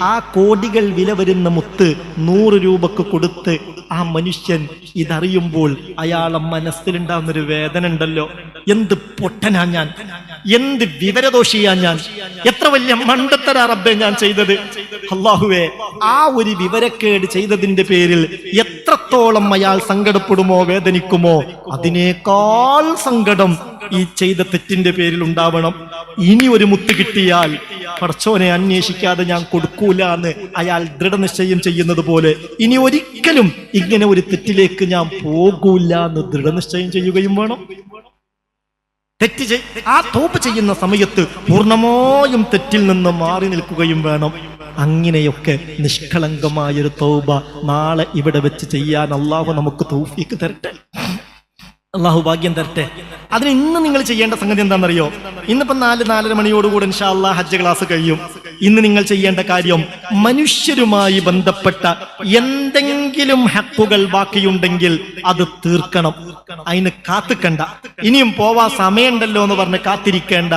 ആ കോടികൾ വില വരുന്ന മുത്ത് 100 രൂപക്ക് കൊടുത്ത് ആ മനുഷ്യൻ ഇതറിയുമ്പോൾ അയാളെ മനസ്സിലുണ്ടാകുന്നൊരു വേദന ഉണ്ടല്ലോ. എന്ത് പൊട്ടനാ ഞാൻ, എന്ത് വിവരദോഷിയാ ഞാൻ, എത്ര വലിയ മണ്ടത്തരാ റബ്ബേ ഞാൻ ചെയ്തത്. അല്ലാഹുവേ, ആ ഒരു വിവരക്കേട് ചെയ്തതിന്റെ പേരിൽ എത്രത്തോളം അയാൾ സങ്കടപ്പെടുമോ, വേദനിക്കുമോ, അതിനേക്കാൾ സങ്കടം ഈ ചെയ്ത തെറ്റിന്റെ പേരിൽ ഉണ്ടാവണം. ഇനി ഒരു മുത്ത് കിട്ടിയാൽ പടച്ചോനെ അന്വേഷിക്കാതെ ഞാൻ കൊടുക്കൂല എന്ന് അയാൾ ദൃഢനിശ്ചയം ചെയ്യുന്നത് പോലെ ഇനി ഒരിക്കലും ഇങ്ങനെ ഒരു തെറ്റിലേക്ക് ഞാൻ പോകൂല എന്ന് ദൃഢനിശ്ചയം ചെയ്യുകയും വേണം. ആ തൗബ ചെയ്യുന്ന സമയത്ത് പൂർണ്ണമായും തെറ്റിൽ നിന്ന് മാറി നിൽക്കുകയും വേണം. അങ്ങനെയൊക്കെ നിഷ്കളങ്കമായൊരു തൗബ നാളെ ഇവിടെ വെച്ച് ചെയ്യാൻ അള്ളാഹു നമുക്ക് തൗഫീക്ക് തരട്ടെ. അള്ളാഹു ഭാഗ്യം തരട്ടെ. അതിന് ഇന്ന് നിങ്ങൾ ചെയ്യേണ്ട സംഗതി എന്താണെന്നറിയോ? ഇന്നിപ്പം 4-4:30 മണിയോടുകൂടി ഇൻഷാ അല്ലാഹ് ഹജ്ജ് ക്ലാസ് കഴിയും. ഇന്ന് നിങ്ങൾ ചെയ്യേണ്ട കാര്യം, മനുഷ്യരുമായി ബന്ധപ്പെട്ട എന്തെങ്കിലും ഹക്കുകൾ ബാക്കിയുണ്ടെങ്കിൽ അത് തീർക്കണം. അതിന് കാത്തിക്കണ്ട, ഇനിയും പോവാ സമയമുണ്ടല്ലോ എന്ന് പറഞ്ഞ് കാത്തിരിക്കേണ്ട.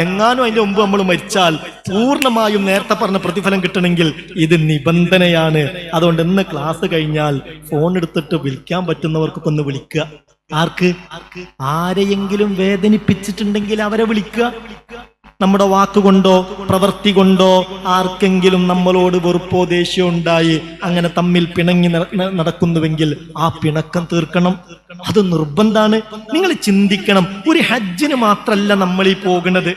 എങ്ങാനും അതിന്റെ മുമ്പ് നമ്മൾ മരിച്ചാൽ പൂർണ്ണമായും നേരത്തെ പറഞ്ഞ പ്രതിഫലം കിട്ടണമെങ്കിൽ ഇത് നിബന്ധനയാണ്. അതുകൊണ്ട് ഇന്ന് ക്ലാസ് കഴിഞ്ഞാൽ ഫോൺ എടുത്തിട്ട് വിളിക്കാൻ പറ്റുന്നവർക്കൊക്കെ ഒന്ന് വിളിക്കുക. ആർക്ക്? ആരെയെങ്കിലും വേദനിപ്പിച്ചിട്ടുണ്ടെങ്കിൽ അവരെ വിളിക്കുക. നമ്മുടെ വാക്കുകൊണ്ടോ പ്രവൃത്തി കൊണ്ടോ ആർക്കെങ്കിലും നമ്മളോട് വെറുപ്പോ ദേഷ്യമോ ഉണ്ടായി അങ്ങനെ തമ്മിൽ പിണങ്ങി നടക്കുന്നുവെങ്കിൽ ആ പിണക്കം തീർക്കണം. അത് നിർബന്ധാണ്. നിങ്ങൾ ചിന്തിക്കണം, ഒരു ഹജ്ജിന് മാത്രല്ല നമ്മൾ ഈ പോകുന്നത്.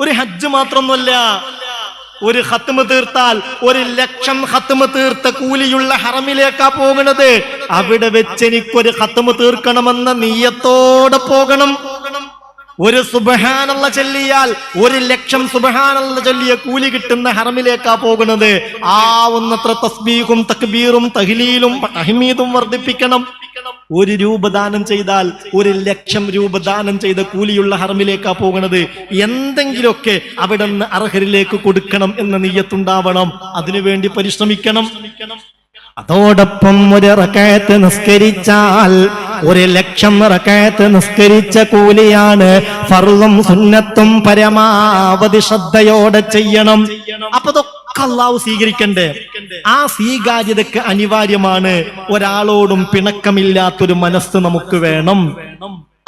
ഒരു ഹജ്ജ് മാത്രമൊന്നുമല്ല, ഒരു ഖത്മ് തീർത്താൽ 1,00,000 ഖത്മ് തീർത്ത കൂലിയുള്ള ഹറമിലേക്കാ പോകുന്നത്. അവിടെ വെച്ച് എനിക്കൊരു ഖത്മ് തീർക്കണമെന്ന നിയ്യത്തോടെ പോകണം. ഒരു സുബ്ഹാനല്ലാഹ് ചൊല്ലിയാൽ 1,00,000 സുബ്ഹാനല്ലാഹ് ചൊല്ലിയ കൂലി കിട്ടുന്ന ഹറമിലേക്കാ പോകുന്നത്. ആവുന്നത്ര തസ്ബീഹും തക്ബീറും തഹ്ലീലും തഹ്മീദും വർദ്ധിപ്പിക്കണം. 1 രൂപ ദാനം ചെയ്താൽ 1,00,000 രൂപ ദാനം ചെയ്ത കൂലിയുള്ള ഹറമിലേക്കാ പോകുന്നത്. എന്തെങ്കിലുമൊക്കെ അവിടെ നിന്ന് അർഹരിലേക്ക് കൊടുക്കണം എന്ന നിയ്യത്തുണ്ടാവണം. അതിനുവേണ്ടി പരിശ്രമിക്കണം. അതോടൊപ്പം 1 റകഅത്ത് നിസ്കരിച്ചാൽ 1,00,000 റകഅത്ത് നിസ്കരിച്ച കൂലിയാണ്. ഫർളും സുന്നത്തും പരമാവധി ശ്രദ്ധയോടെ ചെയ്യണം. അപ്പൊ ഇതൊക്കെ അല്ലാഹു സ്വീകരിക്കണ്ടേ? ആ സ്വീകാര്യതക്ക് അനിവാര്യമാണ് ഒരാളോടും പിണക്കമില്ലാത്തൊരു മനസ്സ് നമുക്ക് വേണം.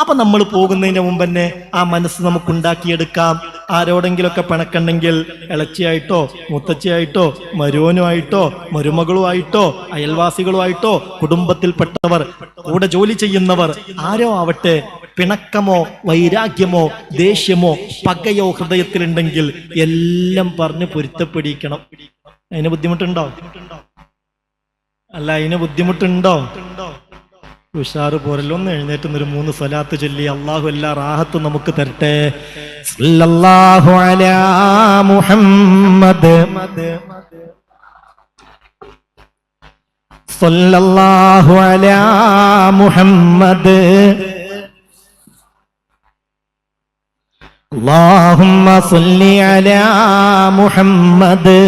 അപ്പൊ നമ്മൾ പോകുന്നതിന് മുമ്പ് തന്നെ ആ മനസ്സ് നമുക്ക് ഉണ്ടാക്കിയെടുക്കാം. ആരോടെങ്കിലൊക്കെ പിണക്കണ്ടെങ്കിൽ ഇളച്ചിയായിട്ടോ മുത്തച്ഛിയായിട്ടോ മരുവനുമായിട്ടോ മരുമകളുമായിട്ടോ അയൽവാസികളുമായിട്ടോ കുടുംബത്തിൽപ്പെട്ടവർ കൂടെ ജോലി ചെയ്യുന്നവർ ആരോ ആവട്ടെ, പിണക്കമോ വൈരാഗ്യമോ ദേഷ്യമോ പകയോ ഹൃദയത്തിലുണ്ടെങ്കിൽ എല്ലാം പറഞ്ഞ് പൊരുത്തപ്പെടിക്കണം. അതിന് ബുദ്ധിമുട്ടുണ്ടോ? അല്ല, അതിന് ബുദ്ധിമുട്ടുണ്ടോ? ഉഷാറ് പോരല്ലോ. ഒന്ന് എഴുന്നേറ്റ് 3 സ്വലാത്ത് ചൊല്ലി അള്ളാഹു എല്ലാ റാഹത്തും നമുക്ക് തരട്ടെ. സല്ലല്ലാഹു അലാ മുഹമ്മദ്, സല്ലല്ലാഹു അലാ മുഹമ്മദ്, അല്ലാഹുമ്മ സല്ലി അലാ മുഹമ്മദ്.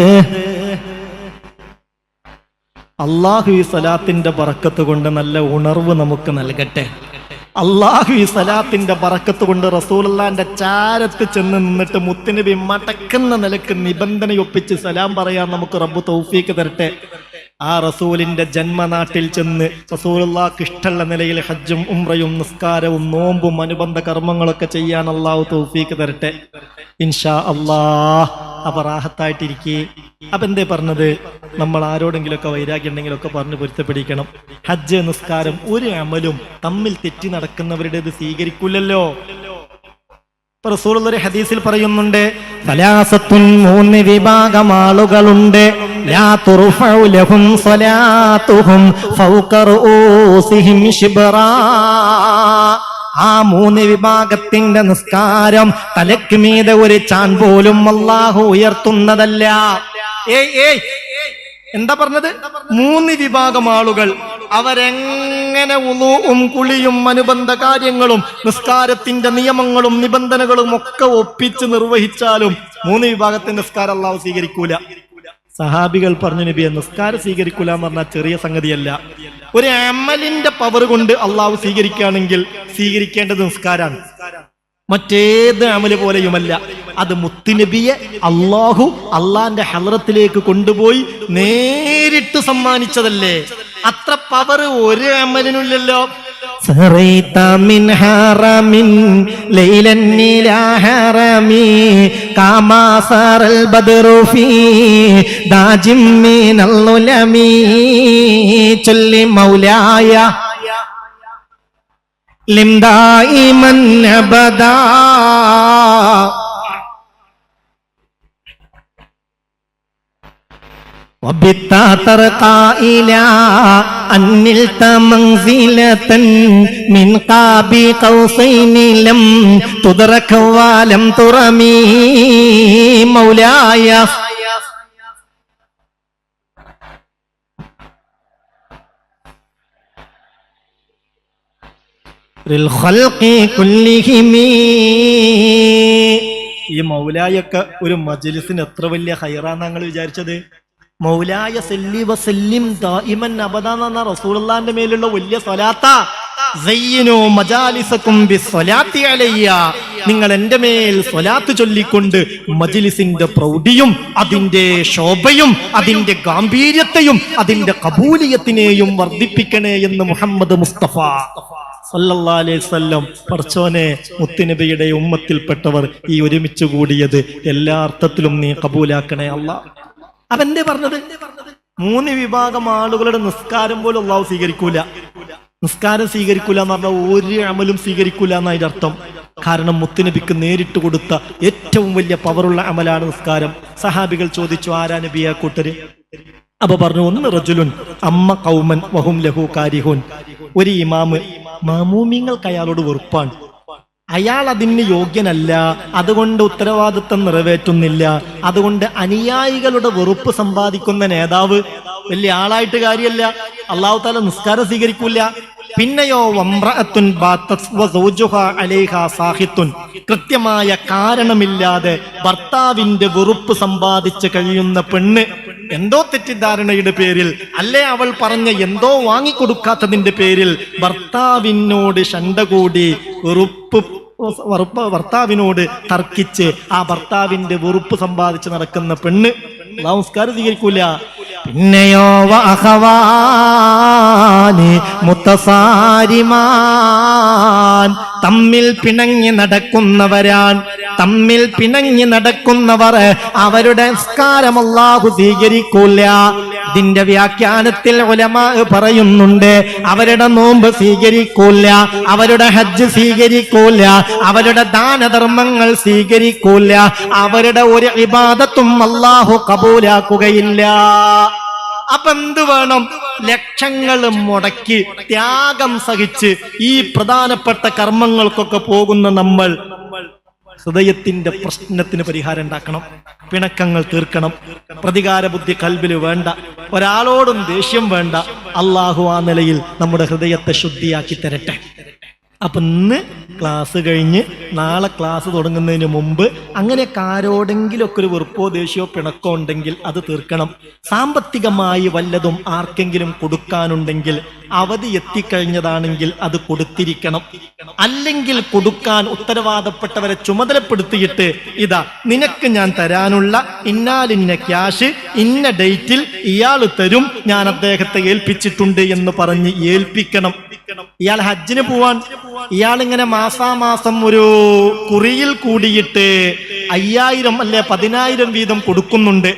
അള്ളാഹു ഈ സലാത്തിന്റെ ബറക്കത്ത് കൊണ്ട് നല്ല ഉണർവ് നമുക്ക് നൽകട്ടെ. അള്ളാഹു ഈ സലാത്തിന്റെ ബറക്കത്ത് കൊണ്ട് റസൂലുള്ളാന്റെ ചാരത്ത് ചെന്ന് നിന്നിട്ട് മുത്തുനബി മടക്കുന്ന നിലക്ക് നിബന്ധനയൊപ്പിച്ച് സലാം പറയാൻ നമുക്ക് റബ്ബ് തൗഫീക്ക് തരട്ടെ. ആ റസൂലിന്റെ ജന്മനാട്ടിൽ ചെന്ന് റസൂലുള്ളാഹിക്ക് ഇഷ്ടമുള്ള നിലയിൽ ഹജ്ജും ഉംറയും നിസ്കാരവും നോമ്പും അനുബന്ധ കർമ്മങ്ങളൊക്കെ ചെയ്യാൻ അള്ളാഹു തൗഫീക്ക് തരട്ടെ ഇൻഷാ അല്ലാഹ്. അപ്പൊ റാഹത്തായിട്ടിരിക്കേ. അപ്പൊ എന്തേ പറഞ്ഞത്? നമ്മൾ ആരോടെങ്കിലൊക്കെ വൈരാഗ്യം ഉണ്ടെങ്കിലൊക്കെ പറഞ്ഞ് പൊരുത്തപ്പെടിക്കണം. ഹജ്ജ് നിസ്കാരം ഒരു അമലും തമ്മിൽ തെറ്റി നടക്കുന്നവരുടേത് സ്വീകരിക്കില്ലല്ലോ. റസൂലുള്ളാഹി ഹദീസിൽ പറയുന്നുണ്ട്, സലാസത്തുൻ 3 വിഭാഗം ആളുകളുണ്ട്. ലാ തുർഫഉ ലഹും സ്വലാത്തുഹും ഫൗക റൂസിഹിം ശിബ്റാ. ആ 3 വിഭാഗത്തിന്റെ നിസ്കാരം തലക്ക് മീതെ ഒരു ചാൺ പോലും അല്ലാഹു ഉയർത്തുന്നതല്ല. എന്താ പറഞ്ഞത്? 3 വിഭാഗം ആളുകൾ. അവരെങ്ങനെ വുളൂഉം കുളിയും അനുബന്ധ കാര്യങ്ങളും നിസ്കാരത്തിന്റെ നിയമങ്ങളും നിബന്ധനകളും ഒക്കെ ഒപ്പിച്ച് നിർവഹിച്ചാലും 3 വിഭാഗത്തിന്റെ നിസ്കാരം അല്ലാഹു സ്വീകരിക്കൂല. സഹാബികൾ പറഞ്ഞു, നബിയെ നിസ്കാരം സ്വീകരിക്കൂല എന്ന് പറഞ്ഞാൽ ചെറിയ സംഗതിയല്ല. ഒരു അമലിന്റെ പവർ കൊണ്ട് അള്ളാഹു സ്വീകരിക്കുകയാണെങ്കിൽ സ്വീകരിക്കേണ്ടത് നിസ്കാരാണ്. മറ്റേത് അമല് പോലെയുമല്ല. അത് മുത്തുനബിയെ അള്ളാന്റെ ഹളറത്തിലേക്ക് കൊണ്ടുപോയി നേരിട്ട് സമ്മാനിച്ചതല്ലേ. അത്ര പവർ ഒരു അമലിനുമില്ലല്ലോ. سريت من حرم ليلا إلى حرم كما سار البدر في داج من الظلم جل مولاي لم دائما أبدا وبت ترقى إلى أن نلت منزلة من قاب قوسين لم تدرك ولم ترمي مولاي للخلق كلهم ഈ മൗലായൊക്കെ ഒരു മജ്ലിസിന് എത്ര വലിയ ഹൈറാന്ന് ഞങ്ങൾ വിചാരിച്ചത്. മൗലായ സല്ലി വസല്ലിം ദായിമൻ അബദാ എന്ന റസൂലുള്ളാഹിന്റെ മേലുള്ള വലിയ സ്വലാത്താ. സയ്യിനു മജാലിസകും ബിസ്സലാത്തി അലയ്യ, നിങ്ങൾ എന്റെ മേൽ സ്വലാത്ത് ചൊല്ലിക്കൊണ്ട് മജ്ലിസിന്റെ പ്രൗഢിയും അതിന്റെ ശോഭയും അതിന്റെ ഗാംഭീര്യത്തെയും അതിന്റെ കബൂലിയത്തിനെയും വർദ്ധിപ്പിക്കണേ എന്ന് മുഹമ്മദ് മുസ്തഫ സല്ലല്ലാഹു അലൈഹി വസല്ലം. പടച്ചോനെ, മുത്തുനബിയുടെ ഉമ്മത്തിൽപ്പെട്ടവർ ഈ ഒരുമിച്ച് കൂടിയത് എല്ലാ അർത്ഥത്തിലും നീ കബൂലാക്കണേ അല്ലാഹ്. അവന്റെ പറഞ്ഞത് 3 വിഭാഗം ആളുകളുടെ നിസ്കാരം പോലും അള്ളാഹു സ്വീകരിക്കൂല. നിസ്കാരം സ്വീകരിക്കൂല എന്ന് പറഞ്ഞാൽ ഒരു അമലും സ്വീകരിക്കൂല എന്നതിന്റെ അർത്ഥം. കാരണം മുത്തുനബിക്ക് നേരിട്ട് കൊടുത്ത ഏറ്റവും വലിയ പവറുള്ള അമലാണ് നിസ്കാരം. സഹാബികൾ ചോദിച്ചു, ആരാ നബിയെ കൂട്ടര്? അപ്പൊ പറഞ്ഞു, ഒന്ന് റജുലുൻ അമ്മ ഖൗമൻ വഹും ലഹു കാരിഹൂൻ. ഒരു ഇമാമ് മാമൂമിങ്ങൾക്ക് അയാളോട് വെറുപ്പാണ്, അയാൾ അതിന് യോഗ്യനല്ല, അതുകൊണ്ട് ഉത്തരവാദിത്വം നിറവേറ്റുന്നില്ല, അതുകൊണ്ട് അനുയായികളുടെ വെറുപ്പ് സമ്പാദിക്കുന്ന നേതാവ് വലിയ ആളായിട്ട് കാര്യമല്ല, അല്ലാഹു തആല നിസ്കാരം സ്വീകരിക്കൂല. പിന്നെയോ വംറഅത്തുൻ ബാതത് വസൗജുഹാ അലൈഹാ സാഹിത്തുൻ, കൃത്യമായ കാരണമില്ലാതെ ഭർത്താവിന്റെ വെറുപ്പ് സമ്പാദിച്ച് കഴിയുന്ന പെണ്ണ്, എന്തോ തെറ്റിദ്ധാരണയുടെ പേരിൽ, അല്ലേ അവൾ പറഞ്ഞ എന്തോ വാങ്ങിക്കൊടുക്കാത്തതിന്റെ പേരിൽ ഭർത്താവിനോട് ശണ്ട കൂടി ഭർത്താവിനോട് തർക്കിച്ച് ആ ഭർത്താവിന്റെ വെറുപ്പ് സമ്പാദിച്ച് നടക്കുന്ന പെണ്ണ് നമസ്കാരം സ്വീകരിക്കൂല. പിന്നെയോ വഅഖവാനി മുത്തസാരിമാൻ, തമ്മിൽ പിണങ്ങി നടക്കുന്നവർ അവരുടെ നിസ്കാരം അല്ലാഹു സ്വീകരിക്കൂല. ഇതിന്റെ വ്യാഖ്യാനത്തിൽ ഉലമാ പറയുന്നുണ്ട്, അവരുടെ നോമ്പ് സ്വീകരിക്കൂല, അവരുടെ ഹജ്ജ് സ്വീകരിക്കൂല, അവരുടെ ദാനധർമ്മങ്ങൾ സ്വീകരിക്കൂല, അവരുടെ ഒരു ഇബാദത്തും അല്ലാഹു കബൂലാക്കുകയില്ല. അപ്പൊ എന്ത് വേണം? ലക്ഷങ്ങൾ മുടക്കി ത്യാഗം സഹിച്ച് ഈ പ്രധാനപ്പെട്ട കർമ്മങ്ങൾക്കൊക്കെ പോകുന്ന നമ്മൾ ഹൃദയത്തിന്റെ പ്രശ്നത്തിന് പരിഹാരം ഉണ്ടാക്കണം, പിണക്കങ്ങൾ തീർക്കണം, പ്രതികാര ബുദ്ധി കൽബിൽ വേണ്ട, ഒരാളോടും ദേഷ്യം വേണ്ട. അള്ളാഹു ആ നിലയിൽ നമ്മുടെ ഹൃദയത്തെ ശുദ്ധിയാക്കി തരട്ടെ. അപ്പൊ ഇന്ന് ക്ലാസ് കഴിഞ്ഞ് നാളെ ക്ലാസ് തുടങ്ങുന്നതിന് മുമ്പ് അങ്ങനെയൊക്കെ ആരോടെങ്കിലൊക്കെ ഒരു വെറുപ്പോ ദേഷ്യമോ പിണക്കോ ഉണ്ടെങ്കിൽ അത് തീർക്കണം. സാമ്പത്തികമായി വല്ലതും ആർക്കെങ്കിലും കൊടുക്കാനുണ്ടെങ്കിൽ അവധി എത്തിക്കഴിഞ്ഞതാണെങ്കിൽ അത് കൊടുത്തിരിക്കണം. അല്ലെങ്കിൽ കൊടുക്കാൻ ഉത്തരവാദപ്പെട്ടവരെ ചുമതലപ്പെടുത്തിയിട്ട്, ഇതാ നിനക്ക് ഞാൻ തരാനുള്ള ഇന്നാലിന്ന ക്യാഷ് ഇന്ന ഡേറ്റിൽ ഇയാൾ തരും, ഞാൻ അദ്ദേഹത്തെ ഏൽപ്പിച്ചിട്ടുണ്ട് എന്ന് പറഞ്ഞ് ഏൽപ്പിക്കണം. ഇയാൾ ഹജ്ജിന് പോവാൻ ഇയാളിങ്ങനെ മാസാമാസം ഒരു കുറിയിൽ കൂടിയിട്ട് 5000 അല്ലെ 10000 വീതം കൊടുക്കുന്നുണ്ട്.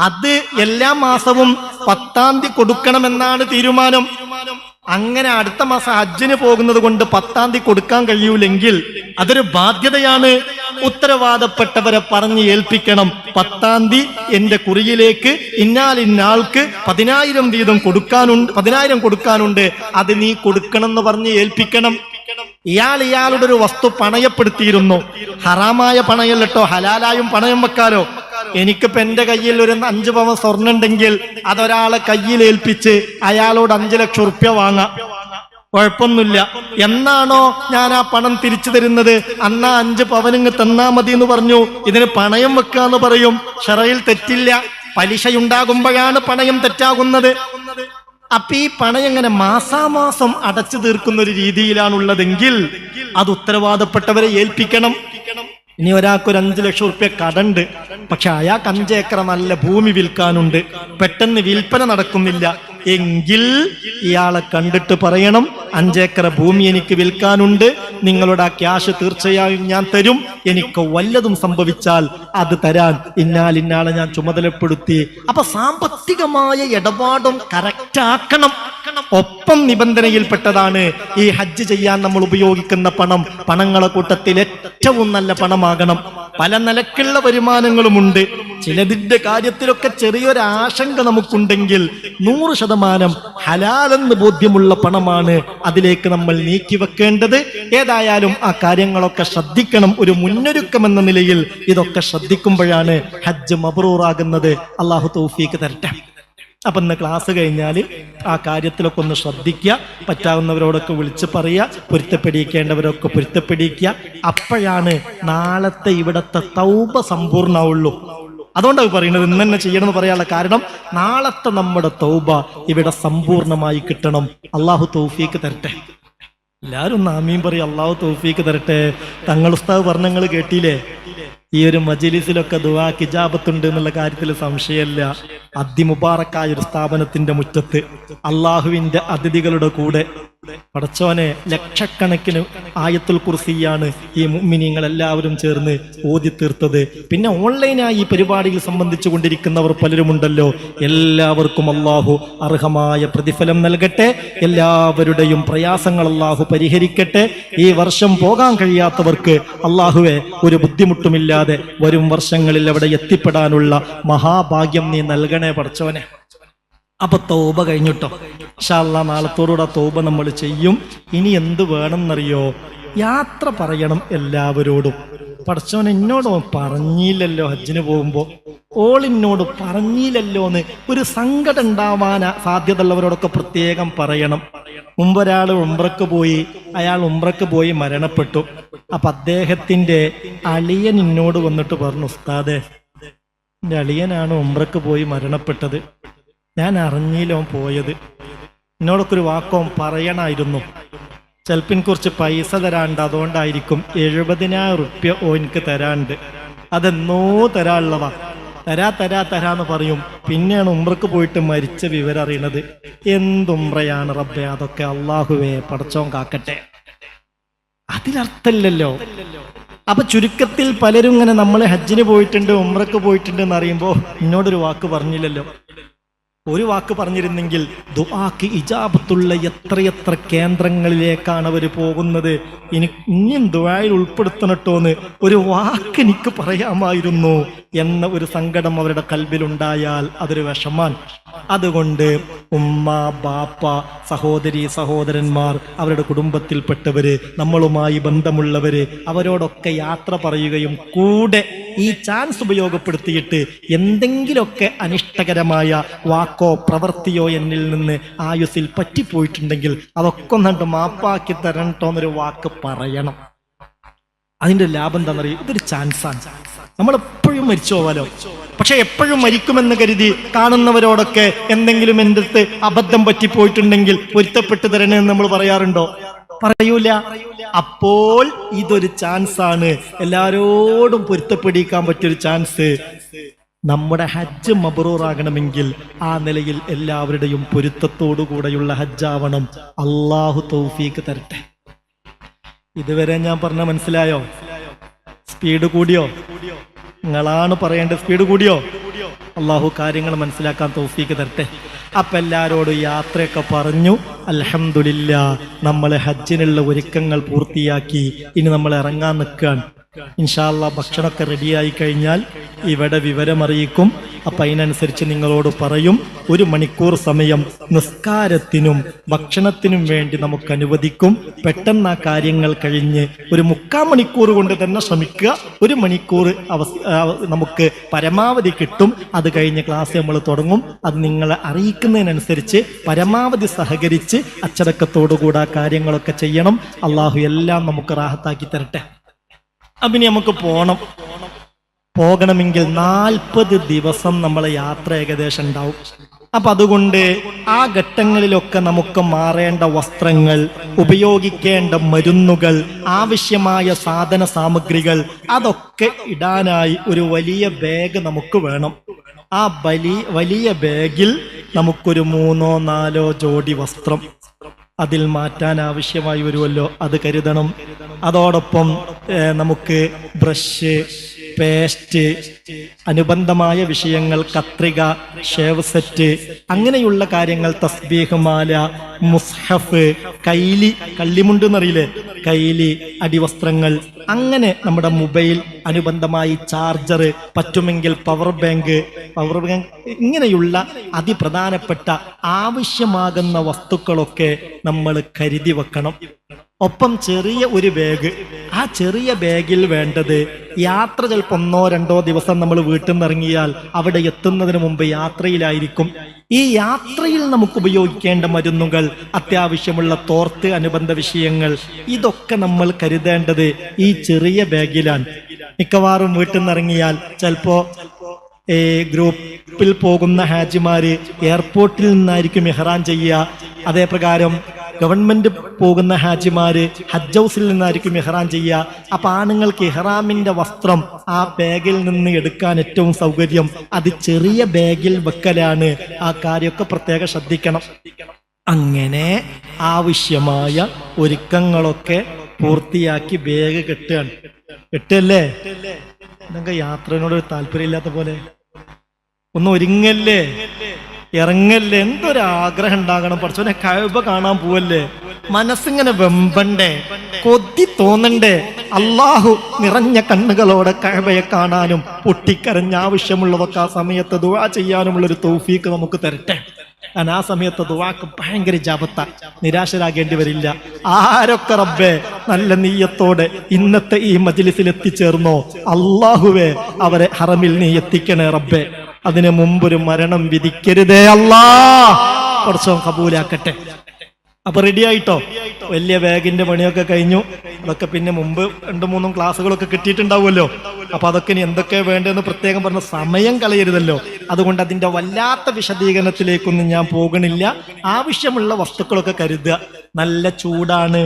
അത് എല്ലാ മാസവും 10-ാം തീയതി കൊടുക്കണമെന്നാണ് തീരുമാനം. അങ്ങനെ അടുത്ത മാസം ഹജ്ജിന് പോകുന്നത് കൊണ്ട് 10-ാം തീയതി കൊടുക്കാൻ കഴിയൂലെങ്കിൽ അതൊരു ബാധ്യതയാണ്. ഉത്തരവാദപ്പെട്ടവരെ പറഞ്ഞ് ഏൽപ്പിക്കണം, 10-ാം തീയതി എന്റെ കുറിയിലേക്ക് ഇന്നാലിന്നാൾക്ക് 10000 വീതം കൊടുക്കാനുണ്ട്, അത് നീ കൊടുക്കണം എന്ന് പറഞ്ഞ് ഏൽപ്പിക്കണം. ഇയാളുടെ ഒരു വസ്തു പണയപ്പെടുത്തിയിരുന്നു. ഹറാമായ പണയല്ലോ, ഹലാലായും പണയം വെക്കാലോ. എനിക്കിപ്പോ എന്റെ കയ്യിൽ ഒരു 5 പവൻ സ്വർണ്ണം ഉണ്ടെങ്കിൽ അതൊരാളെ കയ്യിൽ ഏൽപ്പിച്ച് അയാളോട് 5 ലക്ഷം റുപ്യ വാങ്ങാം, കുഴപ്പമൊന്നുമില്ല. എന്നാണോ ഞാൻ ആ പണം തിരിച്ചു തരുന്നത്, അന്നാ 5 പവനിങ് തന്നാ മതി എന്ന് പറഞ്ഞു. ഇതിന് പണയം വെക്കാന്ന് പറയും, ശറയിൽ തെറ്റില്ല. പലിശയുണ്ടാകുമ്പോഴാണ് പണയം തെറ്റാകുന്നത്. അപ്പൊ ഈ പണം എങ്ങനെ മാസാമാസം അടച്ചു തീർക്കുന്ന ഒരു രീതിയിലാണുള്ളതെങ്കിൽ അത് ഉത്തരവാദപ്പെട്ടവരെ ഏൽപ്പിക്കണം. ഇനി ഒരാൾക്കൊരു 5 ലക്ഷം റുപ്യ കടണ്ട്, പക്ഷെ അയാൾക്ക് 5 ഏക്കർ നല്ല ഭൂമി വിൽക്കാനുണ്ട്, പെട്ടെന്ന് വിൽപ്പന നടക്കുന്നില്ല എങ്കിൽ ഇയാളെ കണ്ടിട്ട് പറയണം, 5 ഏക്കർ ഭൂമി എനിക്ക് വിൽക്കാനുണ്ട്, നിങ്ങളുടെ ആ ക്യാഷ് തീർച്ചയായും ഞാൻ തരും, എനിക്ക് വല്ലതും സംഭവിച്ചാൽ അത് തരാൻ ഇന്നാലിന്നാളെ ഞാൻ ചുമതലപ്പെടുത്തി. അപ്പൊ സാമ്പത്തികമായ ഇടപാടും കറക്റ്റ് ആക്കണം. ഒപ്പം നിബന്ധനയിൽപ്പെട്ടതാണ് ഈ ഹജ്ജ് ചെയ്യാൻ നമ്മൾ ഉപയോഗിക്കുന്ന പണങ്ങളെ കൂട്ടത്തിൽ ഏറ്റവും നല്ല പണമാകണം. പല നിലക്കുള്ള വരുമാനങ്ങളുമുണ്ട്. ചിലതിന്റെ കാര്യത്തിലൊക്കെ ചെറിയൊരു ആശങ്ക നമുക്കുണ്ടെങ്കിൽ 100% ഹലാലെന്ന് ബോധ്യമുള്ള പണമാണ് അതിലേക്ക് നമ്മൾ നീക്കിവെക്കേണ്ടത്. ഏതായാലും ആ കാര്യങ്ങളൊക്കെ ശ്രദ്ധിക്കണം. ഒരു മുന്നൊരുക്കം എന്ന നിലയിൽ ഇതൊക്കെ ശ്രദ്ധിക്കുമ്പോഴാണ് ഹജ്ജ് മബ്റൂറാകുന്നത്. അല്ലാഹു തൗഫീഖ് തരട്ടെ. അപ്പൊ ഇന്ന് ക്ലാസ് കഴിഞ്ഞാൽ ആ കാര്യത്തിലൊക്കെ ഒന്ന് ശ്രദ്ധിക്കുക, പറ്റാവുന്നവരോടൊക്കെ വിളിച്ച് പറയുക, പൊരുത്തപ്പെടിക്കേണ്ടവരൊക്കെ പൊരുത്തപ്പെടിക്കുക. അപ്പോഴാണ് നാളത്തെ ഇവിടത്തെ തൗബ സമ്പൂർണ്ണമാവുള്ളൂ. അതുകൊണ്ടാണ് പറയുന്നത് ഇന്ന് തന്നെ ചെയ്യണമെന്ന് പറയാനുള്ള കാരണം, നാളത്തെ നമ്മുടെ തൗബ ഇവിടെ സമ്പൂർണമായി കിട്ടണം. അള്ളാഹു തൗഫീക്ക് തരട്ടെ. എല്ലാവരും ഒന്ന് ആമീൻ പറയും. അള്ളാഹു തൗഫീക്ക് തരട്ടെ. തങ്ങൾ ഉസ്താദ് പറഞ്ഞങ്ങൾ കേട്ടില്ലേ, ഈ ഒരു മജ്‌ലിസിലൊക്കെ ദുആക്ക് ഇജാബത്തുണ്ട് എന്നുള്ള കാര്യത്തിൽ സംശയമില്ല. അതിമുബാറക്കായ ഒരു സ്ഥാപനത്തിന്റെ മുറ്റത്ത് അള്ളാഹുവിന്റെ അതിഥികളുടെ കൂടെ പടച്ചോനെ ലക്ഷക്കണക്കിന് ആയത്തുൽ കുർസിയാണ് ഈ മുഅ്മിനീങ്ങൾ എല്ലാവരും ചേർന്ന് ഓതി തീർത്തത്. പിന്നെ ഓൺലൈനായി ഈ പരിപാടിയിൽ സംബന്ധിച്ചു കൊണ്ടിരിക്കുന്നവർ പലരുമുണ്ടല്ലോ. എല്ലാവർക്കും അള്ളാഹു അർഹമായ പ്രതിഫലം നൽകട്ടെ. എല്ലാവരുടെയും പ്രയാസങ്ങൾ അള്ളാഹു പരിഹരിക്കട്ടെ. ഈ വർഷം പോകാൻ കഴിയാത്തവർക്ക് അള്ളാഹുവെ ഒരു ബുദ്ധിമുട്ടുമില്ലാതെ വരും വർഷങ്ങളിൽ അവിടെ എത്തിപ്പെടാനുള്ള മഹാഭാഗ്യം നീ നൽകണേ പടച്ചോനെ. അപ്പൊ തൗബ കഴിഞ്ഞിട്ടോ, ഇൻഷാ അല്ലാഹ് നാളത്തോടുകൂടെ തൗബ നമ്മൾ ചെയ്യും. ഇനി എന്ത് വേണമെന്നറിയോ? യാത്ര പറയണം എല്ലാവരോടും. പടച്ചോൻ എന്നോട് പറഞ്ഞില്ലല്ലോ ഹജ്ജിന് പോകുമ്പോ, ഓളിനോട് പറഞ്ഞില്ലല്ലോ എന്ന് ഒരു സങ്കടം ഉണ്ടാവാൻ സാധ്യതയുള്ളവരോടൊക്കെ പ്രത്യേകം പറയണം. മുമ്പൊരാൾ ഉംറക്ക് പോയി, അയാൾ ഉംറക്ക് പോയി മരണപ്പെട്ടു. അപ്പൊ അദ്ദേഹത്തിന്റെ അളിയൻ എന്നോട് വന്നിട്ട് പറഞ്ഞു, ഉസ്താദേ എൻ്റെ അളിയനാണ് ഉംറക്ക് പോയി മരണപ്പെട്ടത്, ഞാൻ അറിഞ്ഞില്ല ഓൻ പോയത്. എന്നോടൊക്കെ ഒരു വാക്കോൻ പറയണമായിരുന്നു. ചിലപ്പിനെ കുറിച്ച് പൈസ തരാണ്ട്, അതുകൊണ്ടായിരിക്കും 70,000 റുപ്യ ഓനിക്ക് തരാണ്ട്. അതെന്നോ തരാനുള്ളതാ. തരാന്ന് പറയും. പിന്നെയാണ് ഉംറക്ക് പോയിട്ട് മരിച്ച വിവരം അറിയണത്. എന്തുംറയാണ് റബ്ബേ അതൊക്കെ. അള്ളാഹുവേ പടച്ചോൻ കാക്കട്ടെ. അതിലർത്ഥമില്ലല്ലോ. അപ്പൊ ചുരുക്കത്തിൽ പലരും ഇങ്ങനെ നമ്മൾ ഹജ്ജിന് പോയിട്ടുണ്ട്, ഉംറക്ക് പോയിട്ടുണ്ട് എന്നറിയുമ്പോ എന്നോടൊരു വാക്ക് പറഞ്ഞില്ലല്ലോ. ഒരു വാക്ക് പറഞ്ഞിരുന്നെങ്കിൽ ദുആക്ക് ഇജാബത്തുള്ള എത്രയെത്ര കേന്ദ്രങ്ങളിലേക്കാണ് അവർ പോകുന്നത്. ഇനിയും ദുആയിൽ ഉൾപ്പെടുത്തണട്ടോന്ന് ഒരു വാക്ക് എനിക്ക് പറയാമായിരുന്നു എന്ന ഒരു സങ്കടം അവരുടെ കൽബിലുണ്ടായാൽ അതൊരു വിഷമാണ്. അതുകൊണ്ട് ഉമ്മ, ബാപ്പ, സഹോദരി, സഹോദരന്മാർ, അവരുടെ കുടുംബത്തിൽപ്പെട്ടവര്, നമ്മളുമായി ബന്ധമുള്ളവര്, അവരോടൊക്കെ യാത്ര പറയുകയും കൂടെ ഈ ചാൻസ് ഉപയോഗപ്പെടുത്തിയിട്ട് എന്തെങ്കിലുമൊക്കെ അനിഷ്ടകരമായ വാക്കോ പ്രവൃത്തിയോ എന്നിൽ നിന്ന് ആയുസ്സിൽ പറ്റിപ്പോയിട്ടുണ്ടെങ്കിൽ അതൊക്കെ ഒന്നുണ്ട് മാപ്പാക്കി തരണ്ടോന്നൊരു വാക്ക് പറയണം. അതിന്റെ ലാഭം എന്താണെന്നറിയാം? ഇതൊരു ചാൻസാണ്. നമ്മളെപ്പോഴും മരിച്ചു പോവാലോ. പക്ഷെ എപ്പോഴും മരിക്കുമെന്ന് കരുതി കാണുന്നവരോടൊക്കെ എന്തെങ്കിലും എൻ്റെ അടുത്ത് അബദ്ധം പറ്റിപ്പോയിട്ടുണ്ടെങ്കിൽ പൊരുത്തപ്പെട്ടു തരണേ എന്ന് നമ്മൾ പറയാറുണ്ടോ? പറയൂല. അപ്പോൾ ഇതൊരു ചാൻസാണ്, എല്ലാരോടും പൊരുത്തപ്പെടിക്കാൻ പറ്റിയൊരു ചാൻസ്. നമ്മുടെ ഹജ്ജ് മബ്റൂറാകണമെങ്കിൽ ആ നിലയിൽ എല്ലാവരുടെയും പൊരുത്തത്തോടുകൂടെയുള്ള ഹജ്ജാവണം. അള്ളാഹു തൗഫീക്ക് തരട്ടെ. ഇതുവരെ ഞാൻ പറഞ്ഞ മനസ്സിലായോ? സ്പീഡ് കൂടിയോ? നിങ്ങളാണ് പറയേണ്ടത്. സ്പീഡ് കൂടിയോ? അള്ളാഹു കാര്യങ്ങൾ മനസ്സിലാക്കാൻ തൗഫീക്ക് തരട്ടെ. അപ്പൊ എല്ലാരോടും യാത്രയൊക്കെ പറഞ്ഞു. അൽഹംദുലില്ലാഹ് നമ്മൾ ഹജ്ജിനുള്ള ഒരുക്കങ്ങൾ പൂർത്തിയാക്കി. ഇനി നമ്മൾ ഇറങ്ങാൻ നിൽക്കുകയാണ്. ഇൻഷാ അല്ലാഹ് ഭക്ഷണമൊക്കെ റെഡിയായി കഴിഞ്ഞാൽ ഇവിടെ വിവരമറിയിക്കും. അപ്പം അതിനനുസരിച്ച് നിങ്ങളോട് പറയും. 1 മണിക്കൂർ സമയം നിസ്കാരത്തിനും ഭക്ഷണത്തിനും വേണ്ടി നമുക്ക് അനുവദിക്കും. പെട്ടെന്ന് ആ കാര്യങ്ങൾ കഴിഞ്ഞ് ഒരു 3/4 മണിക്കൂർ കൊണ്ട് തന്നെ ശ്രമിക്കുക. 1 മണിക്കൂർ നമുക്ക് പരമാവധി കിട്ടും. അത് കഴിഞ്ഞ് ക്ലാസ് നമ്മൾ തുടങ്ങും. അത് നിങ്ങളെ അറിയിക്കുന്നതിനനുസരിച്ച് പരമാവധി സഹകരിച്ച് അച്ചടക്കത്തോടുകൂടി ആ കാര്യങ്ങളൊക്കെ ചെയ്യണം. അള്ളാഹു എല്ലാം നമുക്ക് റാഹത്താക്കി തരട്ടെ. അപ്പം നമുക്ക് പോകണമെങ്കിൽ 40 ദിവസം നമ്മളെ യാത്ര ഏകദേശം ഉണ്ടാവും. അപ്പൊ അതുകൊണ്ട് ആ ഘട്ടങ്ങളിലൊക്കെ നമുക്ക് മാറേണ്ട വസ്ത്രങ്ങൾ, ഉപയോഗിക്കേണ്ട മരുന്നുകൾ, ആവശ്യമായ സാധന സാമഗ്രികൾ അതൊക്കെ ഇടാനായി ഒരു വലിയ ബാഗ് നമുക്ക് വേണം. ആ വലിയ ബാഗിൽ നമുക്കൊരു 3-4 ജോഡി വസ്ത്രം അതിൽ മാറ്റാൻ ആവശ്യമായി വരുമല്ലോ, അത് കരുതണം. അതോടൊപ്പം നമുക്ക് ബ്രഷ്, പേസ്റ്റ്, അനുബന്ധമായ വിഷയങ്ങൾ, കത്രിക, ഷേവ് സെറ്റ്, അങ്ങനെയുള്ള കാര്യങ്ങൾ, തസ്ബീഹ് മാല, മുസ്ഹഫ്, കള്ളിമുണ്ട് എന്നറിയില്ലേ, കൈലി, അടിവസ്ത്രങ്ങൾ, അങ്ങനെ നമ്മുടെ മൊബൈൽ, അനുബന്ധമായി ചാർജർ, പറ്റുമെങ്കിൽ പവർ ബാങ്ക്, ഇങ്ങനെയുള്ള അതിപ്രധാനപ്പെട്ട ആവശ്യമാകുന്ന വസ്തുക്കളൊക്കെ നമ്മൾ കരുതി വെക്കണം. ഒപ്പം ചെറിയ ഒരു ബാഗ്. ആ ചെറിയ ബാഗിൽ വേണ്ടത് യാത്ര ചിലപ്പോൾ 1-2 ദിവസം നമ്മൾ വീട്ടിൽ നിന്ന് ഇറങ്ങിയാൽ അവിടെ എത്തുന്നതിന് മുമ്പ് യാത്രയിലായിരിക്കും. ഈ യാത്രയിൽ നമുക്ക് ഉപയോഗിക്കേണ്ട മരുന്നുകൾ, അത്യാവശ്യമുള്ള തോർത്ത്, അനുബന്ധ വിഷയങ്ങൾ, ഇതൊക്കെ നമ്മൾ കരുതേണ്ടത് ഈ ചെറിയ ബാഗിലാണ്. മിക്കവാറും വീട്ടിൽ നിന്ന് ഇറങ്ങിയാൽ ചിലപ്പോ ഗ്രൂപ്പിൽ പോകുന്ന ഹാജിമാര് എയർപോർട്ടിൽ നിന്നായിരിക്കും ഇഹ്റാം ചെയ്യുക. അതേപ്രകാരം ഗവൺമെന്റ് പോകുന്ന ഹാജിമാര് ഹജ്ജ് ഹൗസിൽ നിന്നായിരിക്കും ഇഹ്റാം ചെയ്യുക. അപ്പൊ ആണുങ്ങൾക്ക് ഇഹ്റാമിന്റെ വസ്ത്രം ആ ബാഗിൽ നിന്ന് എടുക്കാൻ ഏറ്റവും സൗകര്യം അത് ചെറിയ ബാഗിൽ വെക്കലാണ്. ആ കാര്യമൊക്കെ പ്രത്യേകം ശ്രദ്ധിക്കണം. അങ്ങനെ ആവശ്യമായ ഒരുക്കങ്ങളൊക്കെ പൂർത്തിയാക്കി ബാഗ് കെട്ടുകയാണ്. കെട്ടല്ലേ? നിങ്ങൾക്ക് യാത്രയോട് താല്പര്യമില്ലാത്ത പോലെ ഒന്ന് ഒരുങ്ങല്ലേ, ഇറങ്ങല്ലേ? എന്തൊരാഗ്രഹം ഉണ്ടാകണം. പഠിച്ചോനെ കഅബ കാണാൻ പോവല്ലേ, മനസ്സിങ്ങനെ വെമ്പണ്ടേ, കൊതി തോന്നണ്ടേ? അള്ളാഹു നിറഞ്ഞ കണ്ണുകളോടെ കഅബയെ കാണാനും പൊട്ടിക്കരഞ്ഞ ആവശ്യമുള്ളതൊക്കെ ആ സമയത്ത് ദുആ ചെയ്യാനുമുള്ളൊരു തൗഫീക്ക് നമുക്ക് തരട്ടെ. കാരണം ആ സമയത്ത് ദുആക്ക് ഭയങ്കര ജാബത്ത, നിരാശരാകേണ്ടി വരില്ല. ആരൊക്കെ റബ്ബേ നല്ല നീയത്തോടെ ഇന്നത്തെ ഈ മജ്ലിസിൽ എത്തിച്ചേർന്നോ, അള്ളാഹുവേ അവരെ ഹറമിൽ നീ എത്തിക്കണേ റബ്ബേ. അതിനു മുമ്പൊരു മരണം വിധിക്കരുതേ അല്ലാ. കുറച്ചോ കബൂലാക്കട്ടെ. അപ്പൊ റെഡി ആയിട്ടോ? വലിയ ബാഗിന്റെ പണിയൊക്കെ കഴിഞ്ഞു. അതൊക്കെ പിന്നെ മുമ്പ് 2-3 ക്ലാസ്സുകളൊക്കെ കിട്ടിയിട്ടുണ്ടാവുമല്ലോ. അപ്പൊ അതൊക്കെ ഇനി എന്തൊക്കെ വേണ്ടതെന്ന് പ്രത്യേകം പറഞ്ഞ സമയം കളയരുതല്ലോ. അതുകൊണ്ട് അതിന്റെ വല്ലാത്ത വിശദീകരണത്തിലേക്കൊന്നും ഞാൻ പോകണില്ല. ആവശ്യമുള്ള വസ്തുക്കളൊക്കെ കരുതുക. നല്ല ചൂടാണ്,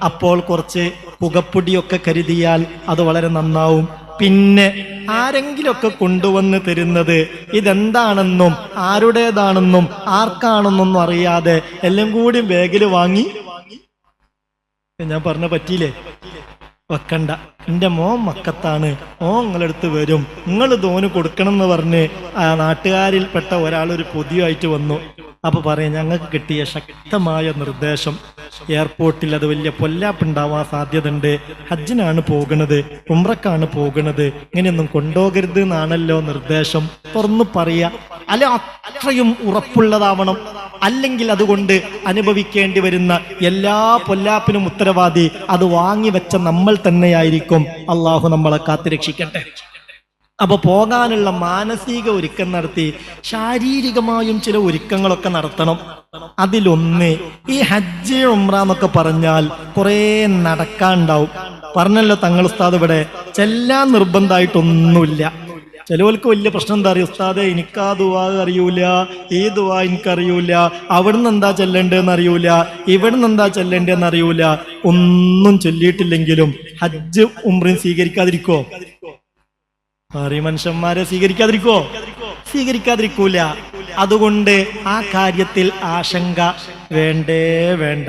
അപ്പോൾ കുറച്ച് പുകപ്പൊടിയൊക്കെ കരുതിയാൽ അത് വളരെ നന്നാവും. പിന്നെ ആരെങ്കിലൊക്കെ കൊണ്ടുവന്ന് തരുന്നത് ഇതെന്താണെന്നും ആരുടേതാണെന്നും ആർക്കാണെന്നൊന്നും അറിയാതെ എല്ലാം കൂടി ബാഗിൽ വാങ്ങി ഞാൻ പറഞ്ഞ പറ്റിയില്ലേ? വെക്കണ്ട. എൻ്റെ മോൻ മക്കത്താണ്, ഓൻ നിങ്ങളടുത്ത് വരും, നിങ്ങൾ തോന് കൊടുക്കണം എന്ന് പറഞ്ഞ് ആ നാട്ടുകാരിൽപ്പെട്ട ഒരാളൊരു പൊതിയായിട്ട് വന്നു. അപ്പൊ പറയാം, ഞങ്ങൾക്ക് കിട്ടിയ ശക്തമായ നിർദ്ദേശം, എയർപോർട്ടിൽ അത് വലിയ പൊല്ലാപ്പുണ്ടാവാൻ സാധ്യതയുണ്ട്, ഹജ്ജിനാണ് പോകുന്നത്, ഉംറക്കാണ് പോകുന്നത്, ഇങ്ങനെയൊന്നും കൊണ്ടുപോകരുത് എന്നാണല്ലോ നിർദ്ദേശം. തുറന്നു പറയാ. അല്ല, അത്രയും ഉറപ്പുള്ളതാവണം. അല്ലെങ്കിൽ അതുകൊണ്ട് അനുഭവിക്കേണ്ടി വരുന്ന എല്ലാ പൊല്ലാപ്പിനും ഉത്തരവാദി അത് വാങ്ങിവെച്ച നമ്മൾ തന്നെയായിരിക്കും. അള്ളാഹു നമ്മളെ കാത്തുരക്ഷിക്കട്ടെ. അപ്പൊ പോകാനുള്ള മാനസിക ഒരുക്കം നടത്തി ശാരീരികമായും ചില ഒരുക്കങ്ങളൊക്കെ നടത്തണം. അതിലൊന്ന് ഈ ഹജ്ജ് ഉംറ എന്നൊക്കെ പറഞ്ഞാൽ കുറെ നടക്കാനുണ്ടാവും. പറഞ്ഞല്ലോ തങ്ങൾ ഉസ്താദ്, ഇവിടെ ചെല്ലാൻ നിർബന്ധമായിട്ടൊന്നുമില്ല. ചിലവർക്ക് വലിയ പ്രശ്നം എന്താ അറിയോ? ഉസ്താദെ, എനിക്ക് ആ ദുആ അറിയൂല, ഈ ദുആ എനിക്കറിയൂല, അവിടുന്ന് എന്താ ചെല്ലേണ്ടതെന്ന് അറിയൂല, ഇവിടുന്ന് എന്താ ചെല്ലേണ്ടതെന്ന് അറിയൂല. ഒന്നും ചൊല്ലിയിട്ടില്ലെങ്കിലും ഹജ്ജ് ഉംറയും സ്വീകരിക്കാതിരിക്കോ? മനുഷ്യന്മാരെ സ്വീകരിക്കാതിരിക്കൂല. അതുകൊണ്ട് ആ കാര്യത്തിൽ ആശങ്ക വേണ്ട.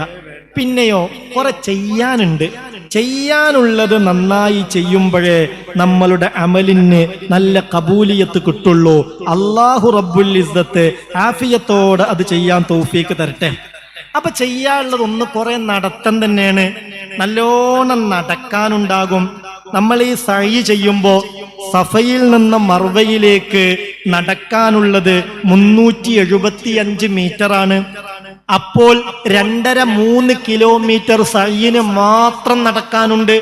പിന്നെയോ കുറെ ചെയ്യാനുണ്ട്. ചെയ്യാനുള്ളത് നന്നായി ചെയ്യുമ്പോഴേ നമ്മളുടെ അമലിന് നല്ല കബൂലിയത്ത് കിട്ടുള്ളൂ. അല്ലാഹു റബ്ബുൽ ഇസ്സത്ത് ആഫിയത്തോടെ അത് ചെയ്യാൻ തൗഫീക്ക് തരട്ടെ. അപ്പൊ ചെയ്യാനുള്ളത് ഒന്ന് കുറെ നടത്തം തന്നെയാണ്. നല്ലോണം നടക്കാനുണ്ടാകും. നമ്മൾ ഈ സഅയ് ചെയ്യുമ്പോൾ സഫയിൽ നിന്ന് മർവയിലേക്ക് നടക്കാനുള്ളത് 375 മീറ്ററാണ്. അപ്പോൾ 2.5-3 കിലോമീറ്റർ സഅയിന് മാത്രം നടക്കാനുണ്ട്.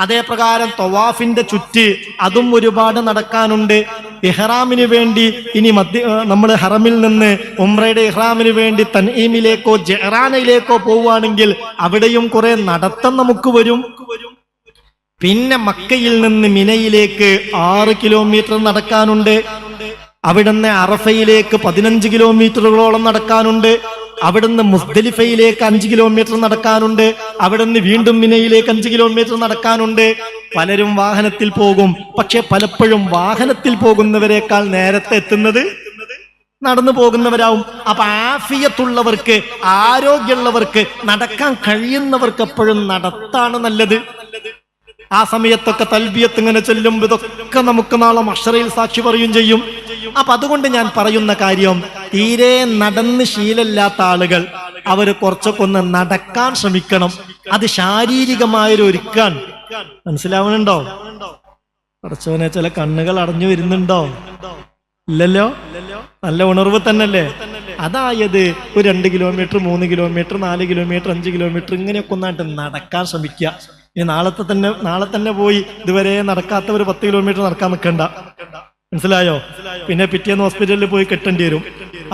അതേപ്രകാരം തവാഫിന്റെ ചുറ്റ് അതും ഒരുപാട് നടക്കാനുണ്ട്. ഇഹ്റാമിന് വേണ്ടി ഇനി നമ്മൾ ഹറമിൽ നിന്ന് ഉംറയുടെ ഇഹ്റാമിന് വേണ്ടി തൻഈമിലേക്കോ ജഅറാനയിലേക്കോ പോവുകയാണെങ്കിൽ അവിടെയും കുറെ നടത്തം നമുക്ക് വരും. പിന്നെ മക്കയിൽ നിന്ന് മിനയിലേക്ക് 6 കിലോമീറ്റർ നടക്കാനുണ്ട്. അവിടുന്ന് അറഫയിലേക്ക് 15 കിലോമീറ്ററുകളോളം നടക്കാനുണ്ട്. അവിടുന്ന് മുസ്ദലിഫയിലേക്ക് 5 കിലോമീറ്റർ നടക്കാനുണ്ട്. അവിടുന്ന് വീണ്ടും മിനയിലേക്ക് 5 കിലോമീറ്റർ നടക്കാനുണ്ട്. പലരും വാഹനത്തിൽ പോകും. പക്ഷെ പലപ്പോഴും വാഹനത്തിൽ പോകുന്നവരെക്കാൾ നേരത്തെ എത്തുന്നത് നടന്നു പോകുന്നവരാവും. അപ്പൊ ആഫിയത്തുള്ളവർക്ക്, ആരോഗ്യമുള്ളവർക്ക്, നടക്കാൻ കഴിയുന്നവർക്ക് എപ്പോഴും നടത്താണ് നല്ലത്. ആ സമയത്തൊക്കെ തൽബിയത്ത് ഇങ്ങനെ ചെല്ലുമ്പോൾ ഇതൊക്കെ നമുക്ക് നാളെ മഹ്ശറിൽ സാക്ഷി പറയുകയും ചെയ്യും. അപ്പൊ അതുകൊണ്ട് ഞാൻ പറയുന്ന കാര്യം, തീരെ നടന്ന് ശീലമില്ലാത്ത ആളുകൾ അവര് കുറച്ചൊക്കെ ഒന്ന് നടക്കാൻ ശ്രമിക്കണം. അത് ശാരീരികമായൊരു ഒരുക്കാൻ. മനസ്സിലാവുന്നുണ്ടോ? കുറച്ചോനെ ചില കണ്ണുകൾ അടഞ്ഞു വരുന്നുണ്ടോ? ഇല്ലല്ലോ, നല്ല ഉണർവ് തന്നെയല്ലേ? അതായത് ഒരു 2 കിലോമീറ്റർ 3 കിലോമീറ്റർ 4 കിലോമീറ്റർ 5 കിലോമീറ്റർ ഇങ്ങനെയൊക്കെ ഒന്നായിട്ട് നടക്കാൻ ശ്രമിക്കുക. ഇനി നാളെ തന്നെ പോയി ഇതുവരെ നടക്കാത്തവർ 10 കിലോമീറ്റർ നടക്കാൻ നിൽക്കണ്ട, മനസ്സിലായോ? പിന്നെ പിറ്റേന്ന് ഹോസ്പിറ്റലിൽ പോയി കെട്ടേണ്ടി വരും.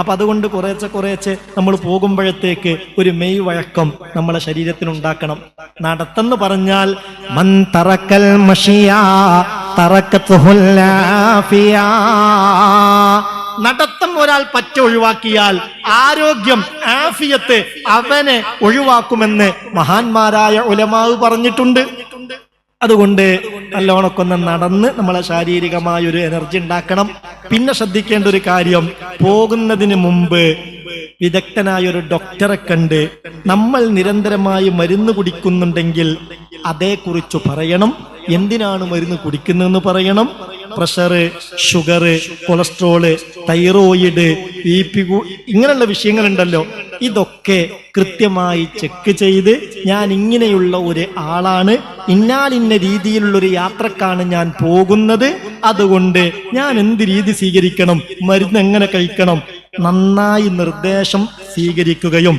അപ്പൊ അതുകൊണ്ട് കുറേശ്ശെ നമ്മൾ പോകുമ്പോഴത്തേക്ക് ഒരു മെയ് വഴക്കം നമ്മളെ ശരീരത്തിനുണ്ടാക്കണം. നടത്തെന്ന് പറഞ്ഞാൽ മൻ തറക്കൽ മഷിയാ തറക്കത്തുഹുൽ ആഫിയാ. നടത്തം ഒരാൾ പറ്റ ഒഴിവാക്കിയാൽ ആരോഗ്യം ആഫിയത്ത് അവനെ ഒഴിവാക്കുമെന്ന് മഹാന്മാരായ ഉലമാവ് പറഞ്ഞിട്ടുണ്ട്. അതുകൊണ്ട് നല്ലോണക്കൊന്ന് നടന്ന് നമ്മളെ ശാരീരികമായ ഒരു എനർജി ഉണ്ടാക്കണം. പിന്നെ ശ്രദ്ധിക്കേണ്ട ഒരു കാര്യം, പോകുന്നതിന് മുമ്പ് വിദഗ്ധനായ ഒരു ഡോക്ടറെ കണ്ട് നമ്മൾ നിരന്തരമായി മരുന്ന് കുടിക്കുന്നുണ്ടെങ്കിൽ അതേക്കുറിച്ച് പറയണം. എന്തിനാണ് മരുന്ന് കുടിക്കുന്നതെന്ന് പറയണം. Pressure, sugar, cholesterol, thyroid, BP ഇങ്ങനെയുള്ള വിഷയങ്ങളുണ്ടല്ലോ, ഇതൊക്കെ കൃത്യമായി ചെക്ക് ചെയ്ത് ഞാൻ ഇങ്ങനെയുള്ള ഒരു ആളാണ്, ഇന്ന രീതിയിലുള്ളൊരു യാത്രക്കാണ് ഞാൻ പോകുന്നത്, അതുകൊണ്ട് ഞാൻ എന്ത് രീതി സ്വീകരിക്കണം, മരുന്ന് എങ്ങനെ കഴിക്കണം, നന്നായി നിർദ്ദേശം സ്വീകരിക്കുകയും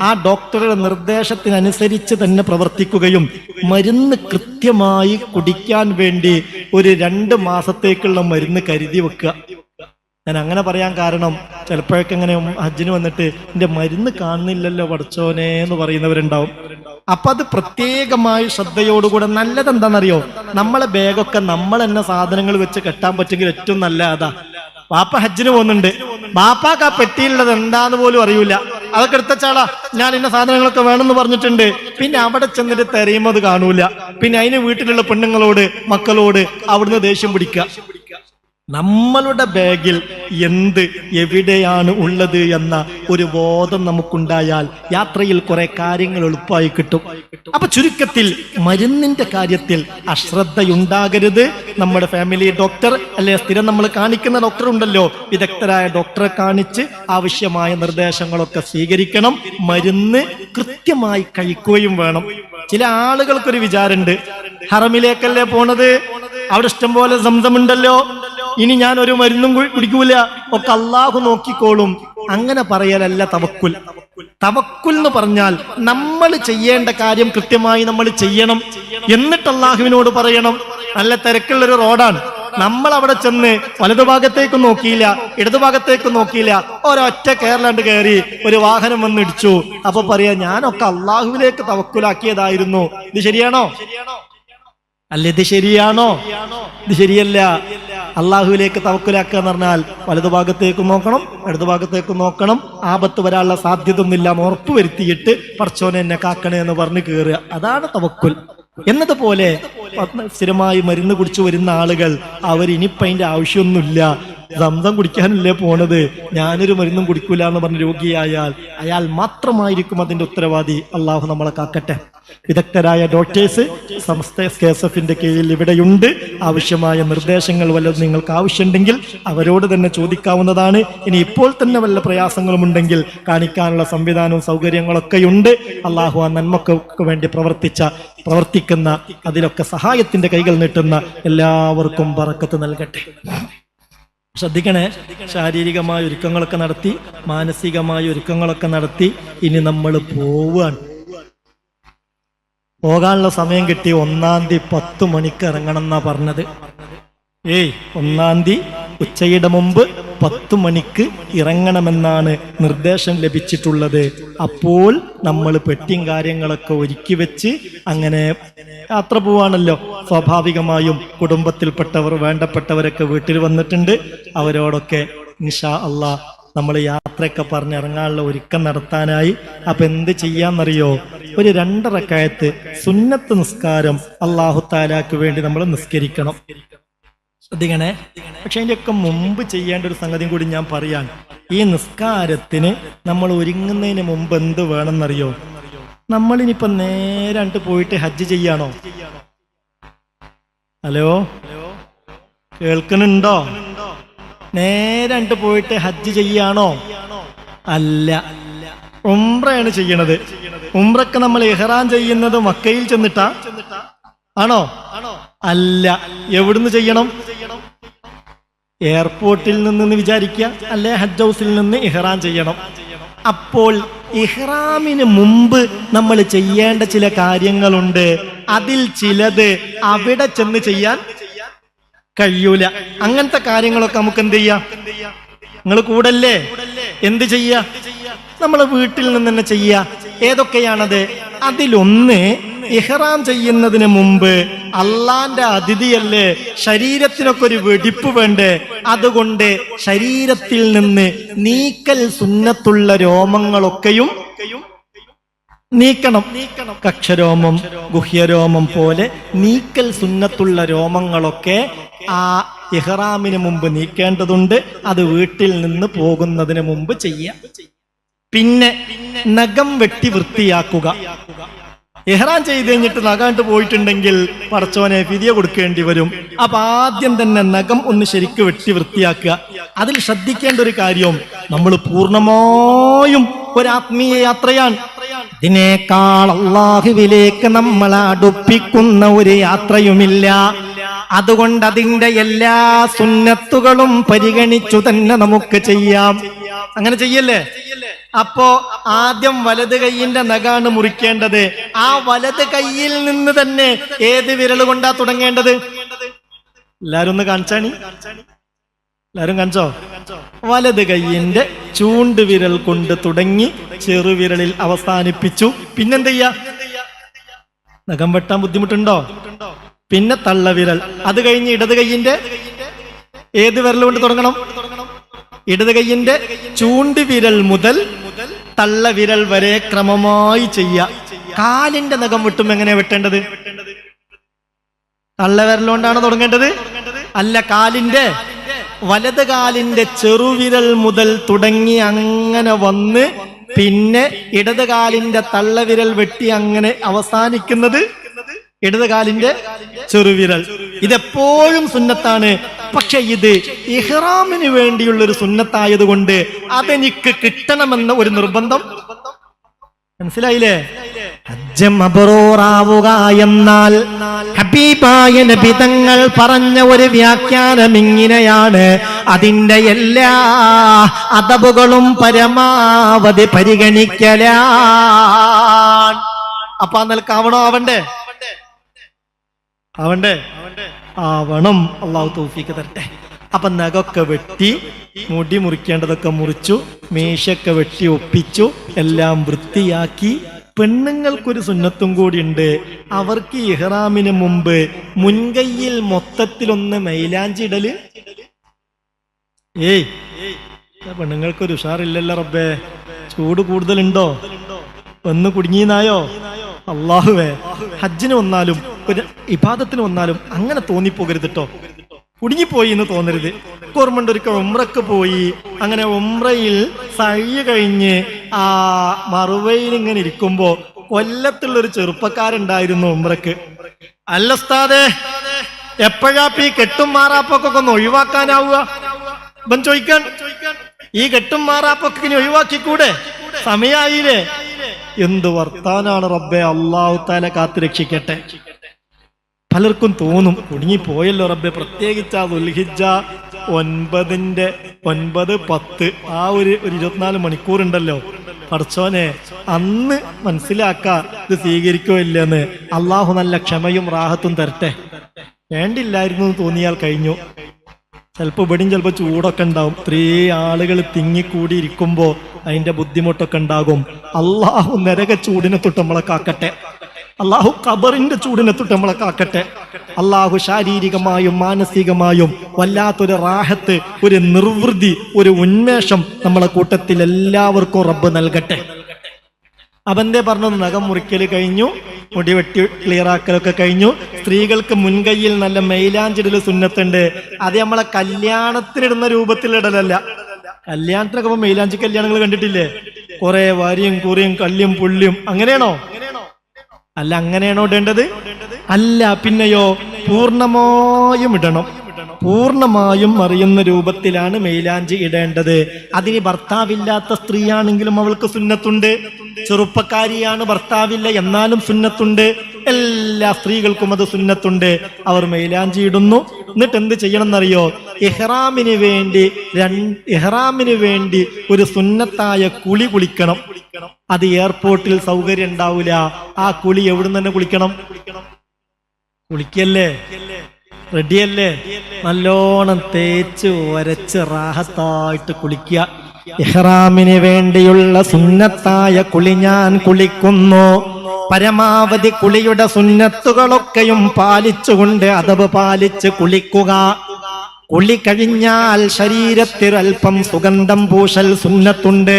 ആ ഡോക്ടറുടെ നിർദ്ദേശത്തിനനുസരിച്ച് തന്നെ പ്രവർത്തിക്കുകയും മരുന്ന് കൃത്യമായി കുടിക്കാൻ വേണ്ടി ഒരു 2 മാസത്തേക്കുള്ള മരുന്ന് കരുതി വെക്കുക. ഞാൻ അങ്ങനെ പറയാൻ കാരണം, ചിലപ്പോഴൊക്കെ ഇങ്ങനെ ഹജ്ജിന് വന്നിട്ട് എൻ്റെ മരുന്ന് കാണുന്നില്ലല്ലോ പഠിച്ചോനെ എന്ന് പറയുന്നവരുണ്ടാവും. അപ്പൊ അത് പ്രത്യേകമായി ശ്രദ്ധയോടുകൂടെ നല്ലതെന്താണെന്നറിയോ, നമ്മളെ ബാഗൊക്കെ നമ്മൾ തന്നെ സാധനങ്ങൾ വെച്ച് കെട്ടാൻ പറ്റുമെങ്കിൽ ഏറ്റവും നല്ല അതാ. ബാപ്പ ഹജ്ജിന് പോകുന്നുണ്ട്, ബാപ്പാക്ക് ആ പെട്ടിയിലുള്ളത് എന്താന്ന് പോലും അറിയൂല, അതൊക്കെ എടുത്തച്ചാളാ ഞാൻ ഇന്ന സാധനങ്ങളൊക്കെ വേണമെന്ന് പറഞ്ഞിട്ടുണ്ട്. പിന്നെ അവിടെ ചെന്നിട്ട് തെരയുമ്പോൾ അത് കാണൂല. പിന്നെ അതിന് വീട്ടിലുള്ള പെണ്ണുങ്ങളോട് മക്കളോട് അവിടുന്ന് ദേഷ്യം പിടിക്കുക. നമ്മളുടെ ബാഗിൽ എന്ത് എവിടെയാണ് ഉള്ളത് എന്ന ഒരു ബോധം നമുക്കുണ്ടായാൽ യാത്രയിൽ കുറെ കാര്യങ്ങൾ എളുപ്പമായി കിട്ടും. അപ്പൊ ചുരുക്കത്തിൽ മരുന്നിന്റെ കാര്യത്തിൽ അശ്രദ്ധയുണ്ടാകരുത്. നമ്മുടെ ഫാമിലി ഡോക്ടർ അല്ലെ സ്ഥിരം നമ്മൾ കാണിക്കുന്ന ഡോക്ടർ ഉണ്ടല്ലോ, വിദഗ്ധരായ ഡോക്ടറെ കാണിച്ച് ആവശ്യമായ നിർദ്ദേശങ്ങളൊക്കെ സ്വീകരിക്കണം. മരുന്ന് കൃത്യമായി കഴിക്കുകയും വേണം. ചില ആളുകൾക്കൊരു വിചാരമുണ്ട്, ഹറമിലേക്കല്ലേ പോണത്, അവിടെ ഇഷ്ടം പോലെ സംസമുണ്ടല്ലോ, ഇനി ഞാൻ ഒരു മരുന്നും കുടിക്കൂല, ഒക്കെ അള്ളാഹു നോക്കിക്കോളും. അങ്ങനെ പറയലല്ല തവക്കുൽ. തവക്കുൽ എന്ന് പറഞ്ഞാൽ നമ്മൾ ചെയ്യേണ്ട കാര്യം കൃത്യമായി നമ്മൾ ചെയ്യണം, എന്നിട്ട് അള്ളാഹുവിനോട് പറയണം. നല്ല തിരക്കുള്ളൊരു റോഡാണ്, നമ്മൾ അവിടെ ചെന്ന് വലതുഭാഗത്തേക്ക് നോക്കിയില്ല ഇടതുഭാഗത്തേക്ക് നോക്കിയില്ല, ഒരൊറ്റ കേരളാണ്ട് കയറി ഒരു വാഹനം വന്ന് ഇടിച്ചു. അപ്പൊ പറയാ ഞാനൊക്കെ അള്ളാഹുവിലേക്ക് തവക്കുലാക്കിയതായിരുന്നു. ഇത് ശരിയാണോ? അല്ല, ഇത് ശരിയാണോ? ഇത് ശരിയല്ല. അള്ളാഹുവിലേക്ക് തവക്കുലാക്കുക എന്ന് പറഞ്ഞാൽ വലതുഭാഗത്തേക്ക് നോക്കണം ഇടതുഭാഗത്തേക്ക് നോക്കണം, ആപത്ത് വരാനുള്ള സാധ്യത ഒന്നുമില്ല ഉറപ്പ് വരുത്തിയിട്ട് പടച്ചോനെ എന്നെ കാക്കണേ എന്ന് പറഞ്ഞ് കയറുക, അതാണ് തവക്കുൽ. എന്നതുപോലെ സ്ഥിരമായി മരുന്ന് കുടിച്ചു വരുന്ന ആളുകൾ അവരിനിപ്പം അതിന്റെ ആവശ്യമൊന്നുമില്ല, സംസം കുടിക്കാനല്ലേ പോണത്, ഞാനൊരു മരുന്നും കുടിക്കൂല എന്ന് പറഞ്ഞ രോഗിയായാൽ അയാൾ മാത്രമായിരിക്കും അതിന്റെ ഉത്തരവാദി. അള്ളാഹു നമ്മളെ കാക്കട്ടെ. വിദഗ്ധരായ ഡോക്ടേഴ്സ് സമസ്ത KSFന്റെ കീഴിൽ ഇവിടെയുണ്ട്. ആവശ്യമായ നിർദ്ദേശങ്ങൾ വല്ലതും നിങ്ങൾക്ക് ആവശ്യമുണ്ടെങ്കിൽ അവരോട് തന്നെ ചോദിക്കാവുന്നതാണ്. ഇനി ഇപ്പോൾ തന്നെ വല്ല പ്രയാസങ്ങളും ഉണ്ടെങ്കിൽ കാണിക്കാനുള്ള സംവിധാനവും സൗകര്യങ്ങളൊക്കെയുണ്ട്. അള്ളാഹു ആ നന്മക്ക് വേണ്ടി പ്രവർത്തിക്കുന്ന അതിലൊക്കെ സഹായത്തിന്റെ കൈകൾ നീട്ടുന്ന എല്ലാവർക്കും ബറക്കത്ത് നൽകട്ടെ. ശ്രദ്ധിക്കണേ, ശാരീരികമായ ഒരുക്കങ്ങളൊക്കെ നടത്തി, മാനസികമായ ഒരുക്കങ്ങളൊക്കെ നടത്തി ഇനി നമ്മൾ പോകാനുള്ള സമയം കിട്ടി. 1-ാം തീയതി 10 മണിക്ക് ഇറങ്ങണം എന്നാ പറഞ്ഞത്. 1-ാം തീയതി ഉച്ചയുടെ മുമ്പ് 10 മണിക്ക് ഇറങ്ങണമെന്നാണ് നിർദ്ദേശം ലഭിച്ചിട്ടുള്ളത്. അപ്പോൾ നമ്മൾ പെട്ടിയും കാര്യങ്ങളൊക്കെ ഒരുക്കി വെച്ച് അങ്ങനെ യാത്ര പോവാണല്ലോ. സ്വാഭാവികമായും കുടുംബത്തിൽപ്പെട്ടവർ വേണ്ടപ്പെട്ടവരൊക്കെ വീട്ടിൽ വന്നിട്ടുണ്ട്. അവരോടൊക്കെ ഇൻഷാ അള്ളാഹ് നമ്മൾ യാത്രയൊക്കെ പറഞ്ഞിറങ്ങാനുള്ള ഒരുക്കം നടത്താനായി. അപ്പൊ എന്ത് ചെയ്യാന്നറിയോ, ഒരു 2 റക്അത്ത് സുന്നത്ത് നിസ്കാരം അല്ലാഹു തആലാക്ക് വേണ്ടി നമ്മൾ നിസ്കരിക്കണം. ശ്രദ്ധിക്കണേ. പക്ഷെ അതിൻ്റെയൊക്കെ മുമ്പ് ചെയ്യേണ്ട ഒരു സംഗതിയും കൂടി ഞാൻ പറയാൻ. ഈ നിസ്കാരത്തിന് നമ്മൾ ഒരുങ്ങുന്നതിന് മുമ്പ് എന്ത് വേണമെന്നറിയോ? നമ്മളിനിപ്പോ നേരെ പോയിട്ട് ഹജ്ജ് ചെയ്യാണോ? ഹലോ, കേൾക്കുന്നുണ്ടോ? നേരെ പോയിട്ട് ഹജ്ജ് ചെയ്യാണോ? അല്ല, ഉംറയാണ് ചെയ്യണത്. ഉംറക്ക് നമ്മൾ ഇഹ്റാം ചെയ്യുന്നത് മക്കയിൽ ചെന്നിട്ടാ ആണോ? അല്ല. എവിടുന്ന് ചെയ്യണം? എയർപോർട്ടിൽ നിന്ന് വിചാരിക്കുക, അല്ലെ ഹജ്ജ് ഹൗസിൽ നിന്ന് ഇഹ്റാം ചെയ്യണം. അപ്പോൾ ഇഹ്റാമിന് മുമ്പ് നമ്മൾ ചെയ്യേണ്ട ചില കാര്യങ്ങളുണ്ട്. അതിൽ ചിലത് അവിടെ ചെന്ന് ചെയ്യാൻ കഴിയൂല. അങ്ങനത്തെ കാര്യങ്ങളൊക്കെ നമുക്ക് എന്ത് ചെയ്യാം? നിങ്ങൾ കൂടല്ലേ? എന്ത് ചെയ്യാ? നമ്മളെ വീട്ടിൽ നിന്ന് തന്നെ ചെയ്യാ. ഏതൊക്കെയാണത്? അതിലൊന്ന്, ഇഹ്റാം ചെയ്യുന്നതിന് മുമ്പ് അള്ളാന്റെ അതിഥിയല്ലേ, ശരീരത്തിനൊക്കെ ഒരു വെടിപ്പ് വേണ്ടേ? അതുകൊണ്ട് ശരീരത്തിൽ നിന്ന് നീക്കൽ സുന്നത്തുള്ള രോമങ്ങളൊക്കെയും നീക്കണം. കക്ഷരോമം, ഗുഹ്യരോമം പോലെ നീക്കൽ സുന്നത്തുള്ള രോമങ്ങളൊക്കെ ആ ഇഹ്റാമിന് മുമ്പ് നീക്കേണ്ടതുണ്ട്. അത് വീട്ടിൽ നിന്ന് പോകുന്നതിന് മുമ്പ് ചെയ്യാം. പിന്നെ നഖം വെട്ടി വൃത്തിയാക്കുക. ഇഹ്റാം ചെയ്ത് കഴിഞ്ഞിട്ട് നഖാണ്ട് പോയിട്ടുണ്ടെങ്കിൽ പടച്ചോനെ ഫിദിയ കൊടുക്കേണ്ടി വരും. അപ്പൊ ആദ്യം തന്നെ നഖം ഒന്ന് ശരിക്ക് വെട്ടി വൃത്തിയാക്കുക. അതിൽ ശ്രദ്ധിക്കേണ്ട ഒരു കാര്യം, നമ്മൾ പൂർണ്ണമായും ഒരു ആത്മീയ യാത്രയാണ്. ഇതിനേക്കാൾ അല്ലാഹുവിലേക്ക് നമ്മളെ അടുപ്പിക്കുന്ന ഒരു യാത്രയുമില്ല. അതുകൊണ്ട് അതിന്റെ എല്ലാ സുന്നത്തുകളും പരിഗണിച്ചു തന്നെ നമുക്ക് ചെയ്യാം. അങ്ങനെ ചെയ്യല്ലേ? അപ്പോ ആദ്യം വലത് കൈയിന്റെ നഖാണ് മുറിക്കേണ്ടത്. ആ വലത് കൈയിൽ നിന്ന് തന്നെ ഏത് വിരൽ കൊണ്ടാ തുടങ്ങേണ്ടത്? എല്ലാരും ഒന്ന് കാണിച്ചാണി. എല്ലാരും കാണിച്ചോ? വലത് കൈയിന്റെ ചൂണ്ടുവിരൽ കൊണ്ട് തുടങ്ങി ചെറുവിരലിൽ അവസാനിപ്പിച്ചു. പിന്നെന്ത് ചെയ്യാ? നഖം വെട്ടാൻ ബുദ്ധിമുട്ടുണ്ടോ? പിന്നെ തള്ളവിരൽ. അത് കഴിഞ്ഞ് ഇടത് കൈയിന്റെ ഏത് വിരൽ കൊണ്ട് തുടങ്ങണം? ഇടത് കൈയിന്റെ ചൂണ്ടുവിരൽ മുതൽ തള്ളവിരൽ വരെ ക്രമമായി ചെയ്യുക. കാലിന്റെ നഖം വെട്ടും എങ്ങനെയാ വെട്ടേണ്ടത്? തള്ളവിരലുകൊണ്ടാണ് തുടങ്ങേണ്ടത്? അല്ല, കാലിന്റെ വലത് കാലിന്റെ ചെറുവിരൽ മുതൽ തുടങ്ങി അങ്ങനെ വന്ന് പിന്നെ ഇടത് കാലിന്റെ തള്ളവിരൽ വെട്ടി അങ്ങനെ അവസാനിക്കുന്നത് ഇടത് കാലിന്റെ ചെറുവിരൽ. ഇതെപ്പോഴും സുന്നത്താണ്. പക്ഷെ ഇത് ഇഹ്റാമിന് വേണ്ടിയുള്ളൊരു സുന്നത്തായതുകൊണ്ട് അതെനിക്ക് കിട്ടണമെന്ന ഒരു നിർബന്ധം. മനസ്സിലായില്ലേ? ഹജ്ജ് മബ്റൂറാവുക എന്നാൽ ഹബീബായ നബി തങ്ങൾ പറഞ്ഞ ഒരു വ്യാഖ്യാനം ഇങ്ങനെയാണ്: അതിന്റെ എല്ലാ അദബുകളും പരമാവധി പരിഗണിക്കലാണ്. അപ്പൊ ആ നിലക്കാവണോ? ആവണം. അള്ളാഹു തൗഫീഖ് തരട്ടെ. അപ്പൊ നഖമൊക്കെ വെട്ടി, മുടി മുറിക്കേണ്ടതൊക്കെ മുറിച്ചു, മീശയൊക്കെ വെട്ടി ഒപ്പിച്ചു, എല്ലാം വൃത്തിയാക്കി. പെണ്ണുങ്ങൾക്കൊരു സുന്നത്തും കൂടി ഉണ്ട്. അവർക്ക് ഇഹ്റാമിന് മുമ്പ് മുൻകൈയിൽ മൊത്തത്തിലൊന്ന് മൈലാഞ്ചി ഇടല്. പെണ്ണുങ്ങൾക്കൊരു ഉഷാറില്ലല്ലോ റബ്ബേ. ചൂട് കൂടുതലുണ്ടോ? ഒന്ന് കുടുങ്ങിയെന്നായോ? അള്ളാഹുവേ, ഹജ്ജിന് വന്നാലും ഒരു ഇബാദത്തിന് വന്നാലും അങ്ങനെ തോന്നിപ്പോകരുത് കേട്ടോ. കുടുങ്ങിപ്പോയി എന്ന് തോന്നരുത്. ഓർമ്മണ്ട്, ഒരിക്കൽ ഉംറക്ക് പോയി. അങ്ങനെ ഉംറയിൽ സഅയ് കഴിഞ്ഞ് ആ മറുവയിൽ ഇങ്ങനെ ഇരിക്കുമ്പോ കൊല്ലത്തുള്ളൊരു ചെറുപ്പക്കാരുണ്ടായിരുന്നു ഉംറക്ക്. അല്ല ഉസ്താദേ, എപ്പോഴാപ്പ ഈ കെട്ടും മാറാപ്പൊക്കെ ഒന്ന് ഒഴിവാക്കാനാവുക? ഇവൻ ചോദിക്കാൻ, ഈ കെട്ടും മാറാപ്പൊക്കെ ഇനി ഒഴിവാക്കിക്കൂടെ? സമയായില്ലേ? എന്ത് വർത്താനാണ് റബ്ബെ. അല്ലാഹു തആല കാത്തുരക്ഷിക്കട്ടെ. പലർക്കും തോന്നും കുടുങ്ങിപ്പോയല്ലോ റബ്ബെ, പ്രത്യേകിച്ച് ആ ദുൽഹിജ്ജ 9, 10 ആ ഒരു 24 മണിക്കൂറുണ്ടല്ലോ. പടച്ചോനെ, അന്ന് മനസ്സിലാക്കാ ഇത് സ്വീകരിക്കോ ഇല്ലെന്ന്. അള്ളാഹു നല്ല ക്ഷമയും റാഹത്തും തരട്ടെ. വേണ്ടില്ലായിരുന്നു എന്ന് തോന്നിയാൽ കഴിഞ്ഞു. ചിലപ്പോൾ ഇവിടെയും ചിലപ്പോൾ ചൂടൊക്കെ ഉണ്ടാവും. ഇത്രയും ആളുകൾ തിങ്ങിക്കൂടി ഇരിക്കുമ്പോ അതിന്റെ ബുദ്ധിമുട്ടൊക്കെ ഉണ്ടാകും. അള്ളാഹു നരക ചൂടിനെ തൊട്ട് നമ്മളെ കാക്കട്ടെ. അള്ളാഹു ഖബറിന്റെ ചൂടിനെ തൊട്ട് നമ്മളെ കാക്കട്ടെ. അള്ളാഹു ശാരീരികമായും മാനസികമായും വല്ലാത്തൊരു റാഹത്ത്, ഒരു നിർവൃതി, ഒരു ഉന്മേഷം നമ്മളെ കൂട്ടത്തിൽ എല്ലാവർക്കും റബ്ബ് നൽകട്ടെ. അവന്റെ പറഞ്ഞത് നഖം മുറിക്കൽ കഴിഞ്ഞു, മുടി വെട്ടി ക്ലിയറാക്കലൊക്കെ കഴിഞ്ഞു. സ്ത്രീകൾക്ക് മുൻകൈയിൽ നല്ല മൈലാഞ്ചിടൽ സുന്നത്തുണ്ട്. അത് നമ്മളെ കല്യാണത്തിനിടുന്ന രൂപത്തിലിടലല്ല. കല്യാണത്തിനൊക്കെ മൈലാഞ്ചി കല്യാണങ്ങൾ കണ്ടിട്ടില്ലേ? കുറെ വാരിയും കുറിയും കല്ലും പുള്ളിയും. അങ്ങനെയാണോ? അല്ല, അങ്ങനെയാണോ ഇടേണ്ടത്? അല്ല. പിന്നെയോ? പൂർണ്ണമായും ഇടണം. പൂർണ്ണമായും അറിയുന്ന രൂപത്തിലാണ് മൈലാഞ്ചി ഇടേണ്ടത്. അതിന് ഭർത്താവില്ലാത്ത സ്ത്രീയാണെങ്കിലും അവൾക്ക് സുന്നത്തുണ്ട്. ചെറുപ്പക്കാരിയാണ്, ഭർത്താവില്ല, എന്നാലും സുന്നത്തുണ്ട്. എല്ലാ സ്ത്രീകൾക്കും അത് സുന്നത്തുണ്ട്. അവർ മൈലാഞ്ചി ഇടുന്നു. എന്നിട്ട് എന്ത് ചെയ്യണം എന്നറിയോ? ഇഹ്റാമിന് വേണ്ടി ഒരു സുന്നത്തായ കുളി കുളിക്കണം. അത് എയർപോർട്ടിൽ സൗകര്യം ഉണ്ടാവില്ല. ആ കുളി എവിടുന്ന് തന്നെ കുളിക്കണം? കുളിക്കല്ലേ? റെഡിയല്ലേ? നല്ലോണം തേച്ച് ഒരച്ച് റാഹത്തായിട്ട് കുളിക്കുക. ഇഹ്റാമിന് വേണ്ടിയുള്ള സുന്നത്തായ കുളി ഞാൻ കുളിക്കുന്നു. പരമാവധി കുളിയുടെ സുന്നത്തുകളൊക്കെയും പാലിച്ചുകൊണ്ട് അദബ് പാലിച്ച് കുളിക്കുക. കുളി കഴിഞ്ഞാൽ ശരീരത്തിൽ അല്പം സുഗന്ധം പൂശൽ സുന്നത്തുണ്ട്.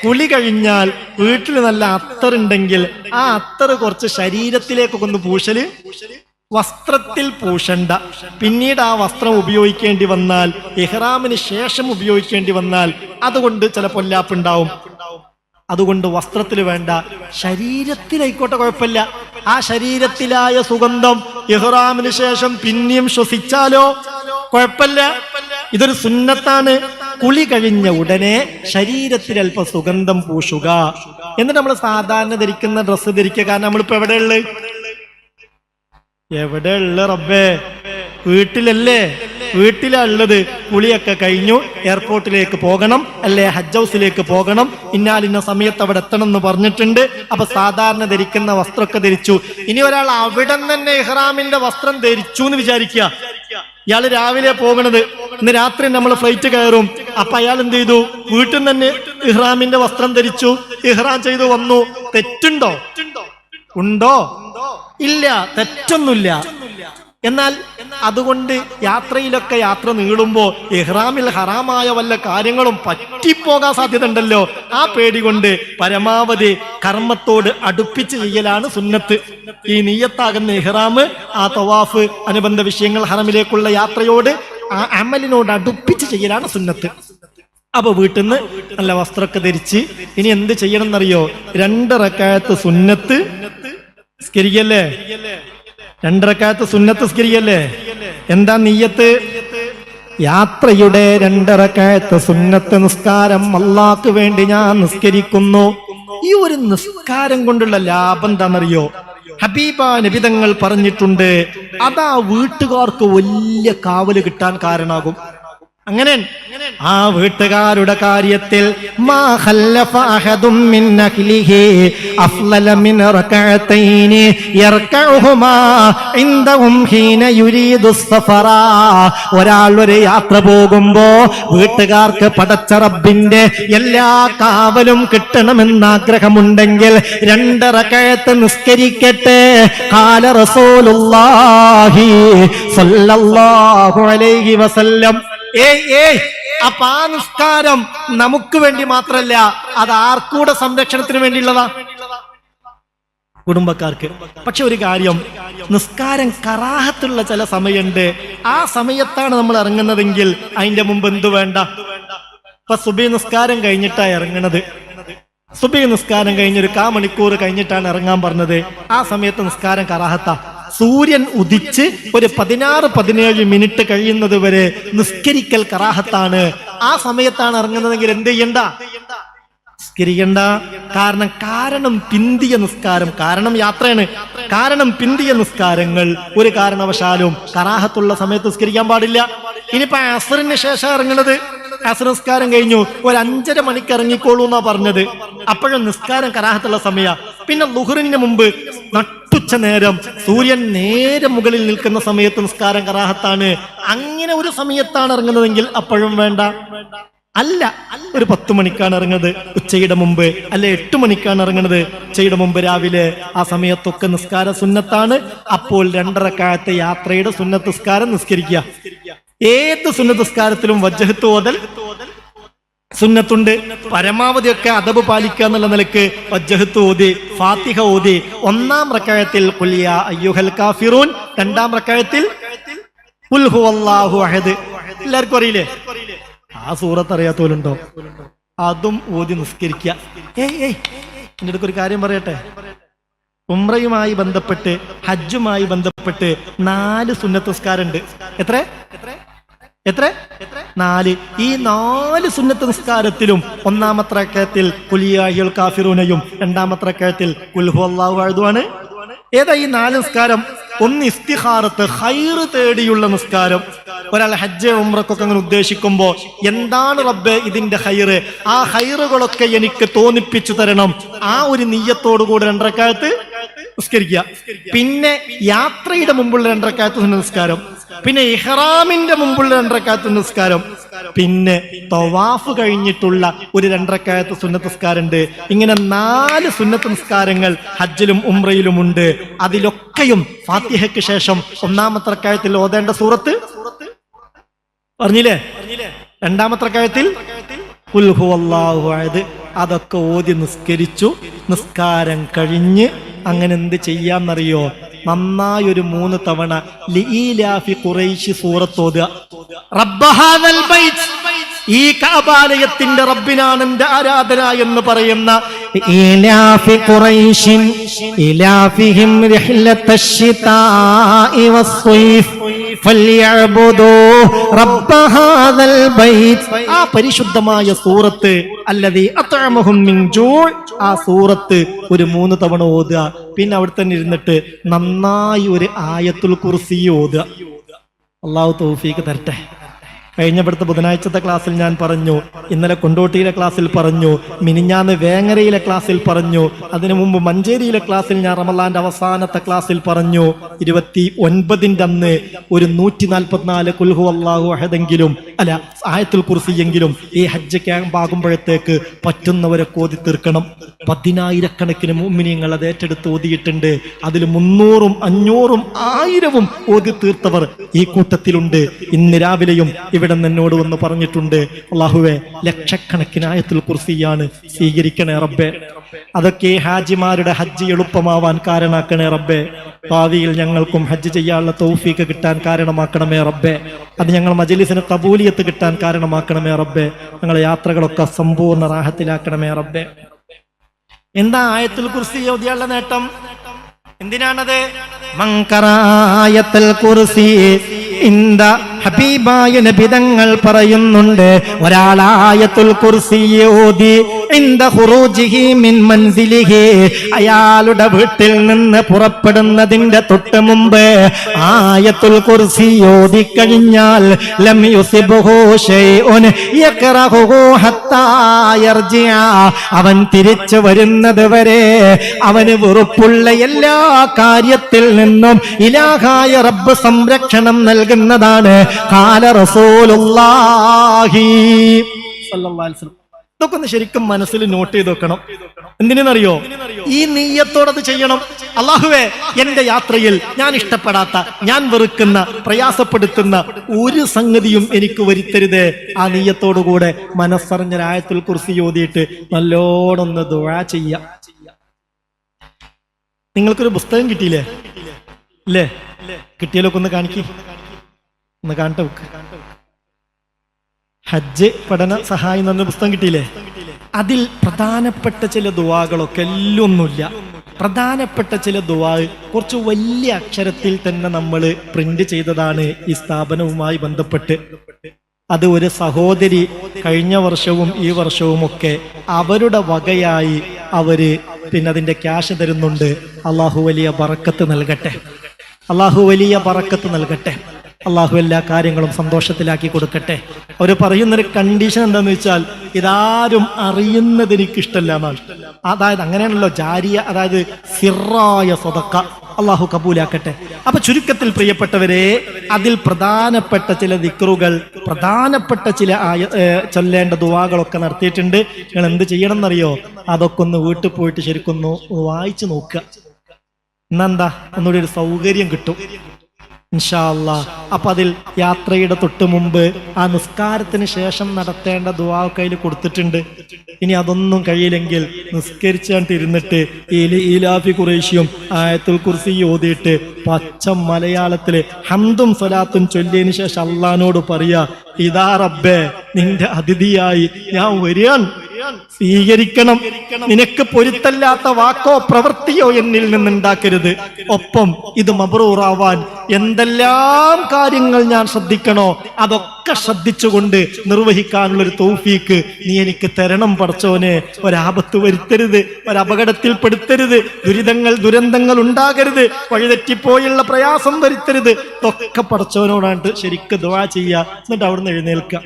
കുളി കഴിഞ്ഞാൽ വീട്ടിൽ നല്ല അത്തറുണ്ടെങ്കിൽ ആ അത്തറ് കുറച്ച് ശരീരത്തിലേക്കൊക്കെ ഒന്ന് പൂശല്. വസ്ത്രത്തിൽ പൂശണ്ട. പിന്നീട് ആ വസ്ത്രം ഉപയോഗിക്കേണ്ടി വന്നാൽ, ഇഹ്റാമിന് ശേഷം ഉപയോഗിക്കേണ്ടി വന്നാൽ അതുകൊണ്ട് ചില പൊല്ലാപ്പുണ്ടാവും. അതുകൊണ്ട് വസ്ത്രത്തിൽ വേണ്ട, ശരീരത്തിലായിക്കോട്ടെ, കുഴപ്പമില്ല. ആ ശരീരത്തിലായ സുഗന്ധം ഇഹ്റാമിന് ശേഷം പിന്നെയും ശ്വസിച്ചാലോ കുഴപ്പമില്ല. ഇതൊരു സുന്നത്താണ്. കുളി കഴിഞ്ഞ ഉടനെ ശരീരത്തിൽ അല്പം സുഗന്ധം പൂശുക. എന്നിട്ട് നമ്മൾ സാധാരണ ധരിക്കുന്ന ഡ്രസ്സ് ധരിക്കുക. കാരണം നമ്മളിപ്പോ എവിടെയുള്ള റബ്ബേ? വീട്ടിലല്ലേ? വീട്ടിലാ ഉള്ളത്. കുളിയൊക്കെ കഴിഞ്ഞു, എയർപോർട്ടിലേക്ക് പോകണം, അല്ലെ ഹജ്ജ് ഹൗസിലേക്ക് പോകണം, ഇന്നാലിന്ന സമയത്ത് അവിടെ എത്തണം എന്ന് പറഞ്ഞിട്ടുണ്ട്. അപ്പൊ സാധാരണ ധരിക്കുന്ന വസ്ത്രമൊക്കെ ധരിച്ചു. ഇനി ഒരാൾ അവിടെ തന്നെ ഇഹ്റാമിന്റെ വസ്ത്രം ധരിച്ചു എന്ന് വിചാരിക്കുക. ഇയാള് രാവിലെ പോകണത്, ഇന്ന് രാത്രി നമ്മൾ ഫ്ലൈറ്റ് കയറും. അപ്പൊ അയാൾ എന്ത് ചെയ്തു? വീട്ടിൽ നിന്ന് തന്നെ ഇഹ്റാമിന്റെ വസ്ത്രം ധരിച്ചു, ഇഹ്റാം ചെയ്തു വന്നു. തെറ്റുണ്ടോ? ഉണ്ടോ? ഇല്ല, തെറ്റൊന്നുമില്ല. എന്നാൽ അതുകൊണ്ട് യാത്രയിലൊക്കെ യാത്ര നീളുമ്പോ ഇഹ്റാമിൽ ഹറാമായ വല്ല കാര്യങ്ങളും പറ്റിപ്പോകാൻ സാധ്യത ഉണ്ടല്ലോ. ആ പേടി കൊണ്ട് പരമാവധി കർമ്മത്തോട് അടുപ്പിച്ച് ചെയ്യലാണ് സുന്നത്ത്. ഈ നിയ്യത്താകുന്ന ഇഹ്റാം, ആ തവാഫ്, അനുബന്ധ വിഷയങ്ങൾ, ഹറമിലേക്കുള്ള യാത്രയോട്, ആ അമലിനോട് അടുപ്പിച്ച് ചെയ്യലാണ് സുന്നത്ത്. അപ്പൊ വീട്ടിൽ നിന്ന് നല്ല വസ്ത്രമൊക്കെ ധരിച്ച് ഇനി എന്ത് ചെയ്യണം എന്നറിയോ? 2 റക്അത്ത് സുന്നത്ത് സ്കരിക്കല്ലേ? 2 റക്അത്ത് സുന്നത്ത് സ്കരിക്കല്ലേ? എന്താ നിയ്യത്ത്? യാത്രയുടെ 2 റക്അത്ത് സുന്നത്ത് നിസ്കാരം അല്ലാഹ്ക്ക് വേണ്ടി ഞാൻ നിസ്കരിക്കുന്നു. ഈ ഒരു നിസ്കാരം കൊണ്ടുള്ള ലാഭം എന്താണെന്നറിയോ? ഹബീബ നബി തങ്ങൾ പറഞ്ഞിട്ടുണ്ട്, അതാ വീട്ടുകാർക്ക് വലിയ കാവല് കിട്ടാൻ കാരണമാകും. അങ്ങനെ ആ വീട്ടുകാരുടെ കാര്യത്തിൽ മാ ഖല്ലഫ അഹദും മിൻ അഹ്ലിഹി അഫ്ളല മിൻ റകഅതൈനി യർകഉഹുമാ ഇൻദഹും ഹീന യുരീദു സഫറ. ഒരാൾ ഒരു യാത്ര പോകുമ്പോ വീട്ടുകാർക്ക് പടച്ച റബ്ബിന്റെ എല്ലാ കാവലും കിട്ടണമെന്ന് ആഗ്രഹമുണ്ടെങ്കിൽ 2 റകഅത്ത് നിസ്കരിക്കട്ടെ. ഖാല റസൂലുള്ളാഹി സ്വല്ലല്ലാഹു അലൈഹി വസല്ലം. അപ്പൊ ആ നിസ്കാരം നമുക്ക് വേണ്ടി മാത്രല്ല, അത് ആർക്കൂടെ സംരക്ഷണത്തിന് വേണ്ടിയുള്ളതാ? കുടുംബക്കാർക്ക്. പക്ഷെ ഒരു കാര്യം, നിസ്കാരം കറാഹത്തുള്ള ചില സമയമുണ്ട്. ആ സമയത്താണ് നമ്മൾ ഇറങ്ങുന്നതെങ്കിൽ അതിന്റെ മുമ്പ് എന്തു വേണ്ട? ഇപ്പൊ സുബഹി നിസ്കാരം കഴിഞ്ഞിട്ടാ ഇറങ്ങണത്. സുബഹി നിസ്കാരം കഴിഞ്ഞൊരു 1/4 മണിക്കൂർ കഴിഞ്ഞിട്ടാണ് ഇറങ്ങാൻ പറഞ്ഞത്. ആ സമയത്ത് നിസ്കാരം കറാഹത്താ. സൂര്യൻ ഉദിച്ച് ഒരു 16-17 മിനിറ്റ് കഴിയുന്നത് വരെ നിസ്കരിക്കൽ കറാഹത്താണ്. ആ സമയത്താണ് ഇറങ്ങുന്നതെങ്കിൽ എന്ത് ചെയ്യണ്ട? നിസ്കരിക്കണ്ട. കാരണം പിന്തിയ നിസ്കാരം, കാരണം യാത്രയാണ്, കാരണം പിന്തിയ നിസ്കാരങ്ങൾ ഒരു കാരണവശാലും കറാഹത്തുള്ള സമയത്ത് നിസ്കരിക്കാൻ പാടില്ല. ഇനിയിപ്പോ അസ്റിന് ശേഷം ഇറങ്ങുന്നത്, അസ്ർ നിസ്കാരം കഴിഞ്ഞു ഒരു 5:30 മണിക്ക് ഇറങ്ങിക്കോളൂ എന്നാ പറഞ്ഞത്. അപ്പോഴും നിസ്കാരം കറാഹത്തുള്ള സമയ. പിന്നെ ളുഹ്റിന് മുമ്പ് നട്ടുച്ച നേരം സൂര്യൻ നേരെ മുകളിൽ നിൽക്കുന്ന സമയത്ത് നിസ്കാരം കറാഹത്താണ്. അങ്ങനെ ഒരു സമയത്താണ് ഇറങ്ങുന്നതെങ്കിൽ അപ്പോഴും വേണ്ട. അല്ല, ഒരു 10 മണിക്കാണ് ഇറങ്ങുന്നത് ഉച്ചയുടെ മുമ്പ്, അല്ലെ 8 മണിക്കാണ് ഇറങ്ങുന്നത് ഉച്ചയുടെ മുമ്പ് രാവിലെ, ആ സമയത്തൊക്കെ നിസ്കാരം സുന്നത്താണ്. അപ്പോൾ 2 റക്അത്ത് യാത്രയുടെ സുന്നത്ത് നിസ്കാരം നിസ്കരിക്കുക. ഏത് സുന്നത്ത് നിസ്കാരത്തിലും വജ്ഹത്ത് ഓതൽ സുന്നത്തുണ്ട്. പരമാവധിയൊക്കെ അദബ് പാലിക്കുക എന്നുള്ള നിലക്ക് വജ്ഹത്ത് ഓതി, ഫാത്തിഹ ഓതി, 1-ാം റക്അത്തിൽ ഖുൽ യാ അയ്യുഹൽ കാഫിറൂൻ, 2-ാം റക്അത്തിൽ ഖുൽ ഹുവല്ലാഹു അഹദ്. എല്ലാവർക്കും അറിയില്ലേ? ആ സൂറത്ത് അറിയാത്തവരുണ്ടോ? അതും ഓതി നിസ്കരിക്കുക. എൻ്റെ അടുക്ക് ഒരു കാര്യം പറയട്ടെ. ഉംറയുമായി ബന്ധപ്പെട്ട്, ഹജ്ജുമായി ബന്ധപ്പെട്ട് 4 സുന്നത്ത് നിസ്കാരമുണ്ട്. എത്ര? 4. ഈ 4 സുന്നത്ത് നിസ്കാരത്തിലും 1-ാമത്തെ റക്അത്തിൽ ഖുൽ യാ അയ്യുഹൽ കാഫിറൂനയും 2-ാമത്തെ റക്അത്തിൽ ഖുൽ ഹുവല്ലാഹു അഹദുമാണ്. ഏതാ ഈ 4 നിസ്കാരം? ഒന്ന് ഇസ്തിഖാറത്ത്, ഖൈറ് തേടിയുള്ള നിസ്കാരം. ഒരാൾ ഹജ്ജ് ഉംറക്കൊക്കെ അങ്ങനെ ഉദ്ദേശിക്കുമ്പോ എന്താണ് റബ്ബേ ഇതിന്റെ ഖൈറ്, ആ ഖൈറുകളൊക്കെ എനിക്ക് തോന്നിപ്പിച്ചു തരണം, ആ ഒരു നിയ്യത്തോടു കൂടെ 2 റക്അത്ത് നിസ്കരിക്കുക. പിന്നെ യാത്രയുടെ മുമ്പുള്ള 2 റക്അത്ത് സുന്നത്ത് നിസ്കാരം, പിന്നെ ഇഹ്റാമിന്റെ മുമ്പുള്ള 2 റക്അത്ത് നിസ്കാരം, പിന്നെ തവാഫ് കഴിഞ്ഞിട്ടുള്ള ഒരു 2 റക്അത്ത് സുന്നത്ത് നിസ്കാരമുണ്ട്. ഇങ്ങനെ 4 സുന്നത്ത് നിസ്കാരങ്ങൾ ഹജ്ജിലും ഉംറയിലും ഉണ്ട്. അതിലൊക്കെയും ഫാത്തിഹയ്ക്ക് ശേഷം 1-ാമത്തെ റക്അത്തിൽ ഓതേണ്ട സൂറത്ത് പറഞ്ഞില്ലേ, 2-ാമത്തെ റക്അത്തിൽ ഖുൽ ഹുവല്ലാഹു അഹദ്, അതൊക്കെ ഓതി നിസ്കരിച്ചു. നിസ്കാരം കഴിഞ്ഞ് അങ്ങനെ എന്ത് ചെയ്യാന്നറിയോ, നന്നായി ഒരു 3 തവണ ലീലാഫി ഖുറൈശി സൂറത്ത് ഓതുക. റബ്ബഹാദൽ ബൈത്ത്, ഈ കഅബാലയത്തിന്റെ റബ്ബിനാണ് എന്റെ ആരാധന എന്ന് പറയുന്ന ലീലാഫി ഖുറൈശിൻ ഇലാഫിഹിം റിഹ്ലത്തശ്ശിതാഇ വസ്സൈഫ് ഫൽയഅ്ബുദൂ റബ്ബഹാദൽ ബൈത്ത്, ആ പരിശുദ്ധമായ സൂറത്ത് അല്ലദീ അത്അമഹും മിൻ ജൂഅ്, ആ സൂറത്ത് ഒരു 3 തവണ ഓതുക. പിന്നെ അവിടെ തന്നെ ഇരുന്നിട്ട് നന്നായി ഒരു ആയത്തുൽ കുർസി ഓതുക. അല്ലാഹു തൗഫീഖ് തരട്ടെ. കഴിഞ്ഞപ്പെടുത്ത ബുധനാഴ്ചത്തെ ക്ലാസ്സിൽ ഞാൻ പറഞ്ഞു, ഇന്നലെ കൊണ്ടോട്ടിയിലെ ക്ലാസ്സിൽ പറഞ്ഞു, മിനിഞ്ഞാന്ന് വേങ്ങരയിലെ ക്ലാസ്സിൽ പറഞ്ഞു, അതിനു മുമ്പ് മഞ്ചേരിയിലെ ക്ലാസ്സിൽ ഞാൻ റമളാന്റെ അവസാനത്തെ ക്ലാസ്സിൽ പറഞ്ഞു, 29-ന്റെ അന്ന് ഒരു 144 ഖുൽ ഹുവല്ലാഹു അഹദെങ്കിലും അല്ല ആയത്തുൽ കുർസിയെങ്കിലും ഈ ഹജ്ജ് ക്യാമ്പ് ആകുമ്പോഴത്തേക്ക് പറ്റുന്നവരെ ഓതി തീർക്കണം. 10,000-കണക്കിന് മുഅ്മിനീങ്ങൾ അത് ഏറ്റെടുത്ത് ഓതിയിട്ടുണ്ട്. അതിൽ 300ഉം 500ഉം 1000ഉം ഓതി തീർത്തവർ ഈ കൂട്ടത്തിലുണ്ട്. ഇന്ന് രാവിലെയും ഇവിടെ എന്നോട് വന്ന് പറഞ്ഞിട്ടുണ്ട്, അല്ലാഹുവേ ലക്ഷക്കണക്കിന് ആയത്തുൽ കുർസിയാണ്, സ്വീകരിക്കണേ റബ്ബേ. അതൊക്കെ ഹാജിമാരുടെ ഹജ്ജ് എളുപ്പമാവാൻ കാരണമാക്കണേ റബ്ബേ. ഭാവിയിൽ ഞങ്ങൾക്കും ഹജ്ജ് ചെയ്യാനുള്ള തൗഫീക്ക് കിട്ടാൻ കാരണമാക്കണമേ റബ്ബേ. അത് ഞങ്ങൾ മജ്ലിസിന് ഖബൂലിയത്ത് കിട്ടാൻ കാരണമാക്കണമേ റബ്ബേ. ഞങ്ങളെ യാത്രകളൊക്കെ സമ്പൂർണ്ണ റാഹത്തിലാക്കണമേ റബ്ബേ. എന്താ ആയത്തുൽ കുർസി ഓതിയുള്ള നേട്ടം? എന്തിനാണത്? മങ്കറായത്തുൽ കുർസി ഇന്ദ ഹബീബായ നബി തങ്ങൾ പറയുന്നുണ്ട്, ഒരാളായത്തുൽ കുർസി ഓതി ഇന്ദ ഖുറൂജിഹി മിൻ മൻസിലിഹി, അയാളുടെ വീട്ടിൽ നിന്ന് പുറപ്പെടുന്നതിന്റെ തൊട്ട് മുമ്പ് ആയത്തുൽ കുർസി ഓതി കഴിഞ്ഞാൽ ലം യുസിബഹു ശൈഉൻ യക്റഹുഹു ഹത്താ യർജിഅ, അവൻ തിരിച്ചു വരുന്നത് വരെ അവന് വെറുപ്പുള്ള എല്ലാ കാര്യത്തിൽ നിന്നും ഇലാഹായ റബ്ബ് സംരക്ഷണം നൽകുന്നതാണ്. ഖാല റസൂലുള്ളാഹി സ്വല്ലല്ലാഹു അലൈഹി വസല്ലം. ഇതൊക്കെ ഒന്ന് ശരിക്കും മനസ്സിൽ നോട്ട് ചെയ്ത് വെക്കണം. എന്തിനെന്നറിയോ? ഈ നീയത്തോടത് ചെയ്യണം. അല്ലാഹുവേ, എന്റെ യാത്രയിൽ ഞാൻ ഇഷ്ടപ്പെടാത്ത, ഞാൻ വെറുക്കുന്ന, പ്രയാസപ്പെടുത്തുന്ന ഒരു സംഗതിയും എനിക്ക് വരുത്തരുതേ. ആ നീയത്തോടുകൂടെ മനസ്സറിഞ്ഞ ആയത്തുൽ കുർസി ഓതിയിട്ട് നല്ലോണം ഒന്ന് ദുആ ചെയ്യാം. നിങ്ങൾക്കൊരു പുസ്തകം കിട്ടിയില്ലേ? ഇല്ലേ? കിട്ടിയാലൊക്കെ ഒന്ന് കാണിക്കും, ഒന്ന് കാണട്ടെ. ഹജ്ജ് പഠന സഹായം എന്ന പുസ്തകം കിട്ടിയില്ലേ? അതിൽ പ്രധാനപ്പെട്ട ചില ദുആകളൊക്കെ എല്ലാം ഒന്നുമില്ല. പ്രധാനപ്പെട്ട ചില ദുആ കുറച്ച് വലിയ അക്ഷരത്തിൽ തന്നെ നമ്മൾ പ്രിന്റ് ചെയ്തതാണ് ഈ സ്ഥാപനവുമായി ബന്ധപ്പെട്ട്. അത് ഒരു സഹോദരി കഴിഞ്ഞ വർഷവും ഈ വർഷവും ഒക്കെ അവരുടെ വകയായി അവര് പിന്നെ അതിന്റെ ക്യാഷ് തരുന്നുണ്ട്. അള്ളാഹു വലിയ ബറക്കത്ത് നൽകട്ടെ, അള്ളാഹു വലിയ ബറക്കത്ത് നൽകട്ടെ. അള്ളാഹു എല്ലാ കാര്യങ്ങളും സന്തോഷത്തിലാക്കി കൊടുക്കട്ടെ. അവർ പറയുന്നൊരു കണ്ടീഷൻ എന്താന്ന് വെച്ചാൽ, ഇതാരും അറിയുന്നത് എനിക്കിഷ്ടല്ല എന്നാണ്. അതായത് അങ്ങനെയാണല്ലോ ജാരിയ, അതായത് സിറായ സദഖ. അള്ളാഹു കബൂലാക്കട്ടെ. അപ്പൊ ചുരുക്കത്തിൽ പ്രിയപ്പെട്ടവരെ, അതിൽ പ്രധാനപ്പെട്ട ചില ദിക്റുകൾ, പ്രധാനപ്പെട്ട ചില ചൊല്ലേണ്ട ദുആകളൊക്കെ നടത്തിയിട്ടുണ്ട്. നിങ്ങൾ എന്ത് ചെയ്യണം എന്നറിയോ? അതൊക്കെ ഒന്ന് വീട്ടിൽ പോയിട്ട് ശരിക്കൊന്ന് വായിച്ചു നോക്കുക. ഇന്നെന്താ ഒന്നുകൂടി ഒരു സൗകര്യം കിട്ടും ഇൻഷാ അല്ലാഹ്. അപ്പൊ അതിൽ യാത്രയുടെ തൊട്ട് മുമ്പ് ആ നിസ്കാരത്തിന് ശേഷം നടത്തേണ്ട ദുആ കയ്യിൽ കൊടുത്തിട്ടുണ്ട്. ഇനി അതൊന്നും കഴിയില്ലെങ്കിൽ നിസ്കരിച്ചാണ്ട് ഇരുന്നിട്ട് ഈലാഫി ഖുറൈശിയും ആയത്തുൽ കുർസി ഓതിയിട്ട് പച്ച മലയാളത്തില് ഹംദും സ്വലാത്തും ചൊല്ലിയതിനു ശേഷം അള്ളാഹിനോട് പറയാ, ഇതാ റബ്ബേ, നിന്റെ അതിഥിയായി ഞാൻ വരികയാണ്, സ്വീകരിക്കണം. നിനക്ക് പൊരുത്തല്ലാത്ത വാക്കോ പ്രവൃത്തിയോ എന്നിൽ നിന്നുണ്ടാക്കരുത്. ഒപ്പം ഇത് മബ്റൂറാവാൻ എന്തെല്ലാം കാര്യങ്ങൾ ഞാൻ ശ്രദ്ധിക്കണോ അതൊക്കെ ശ്രദ്ധിച്ചുകൊണ്ട് നിർവഹിക്കാനുള്ള ഒരു തൗഫീക്ക് നീ എനിക്ക് തരണം പടച്ചോനെ. ഒരാപത്ത് വരുത്തരുത്, ഒരപകടത്തിൽ പെടുത്തരുത്, ദുരന്തങ്ങൾ ഉണ്ടാകരുത്, വഴിതെറ്റിപ്പോ പോയുള്ള പ്രയാസം വരുത്തരുത്. ഇതൊക്കെ പടച്ചവനോടാണ്ട് ശരിക്കും ദുആ ചെയ്യുക. എന്നിട്ട് അവിടുന്ന് എഴുന്നേൽക്കുക.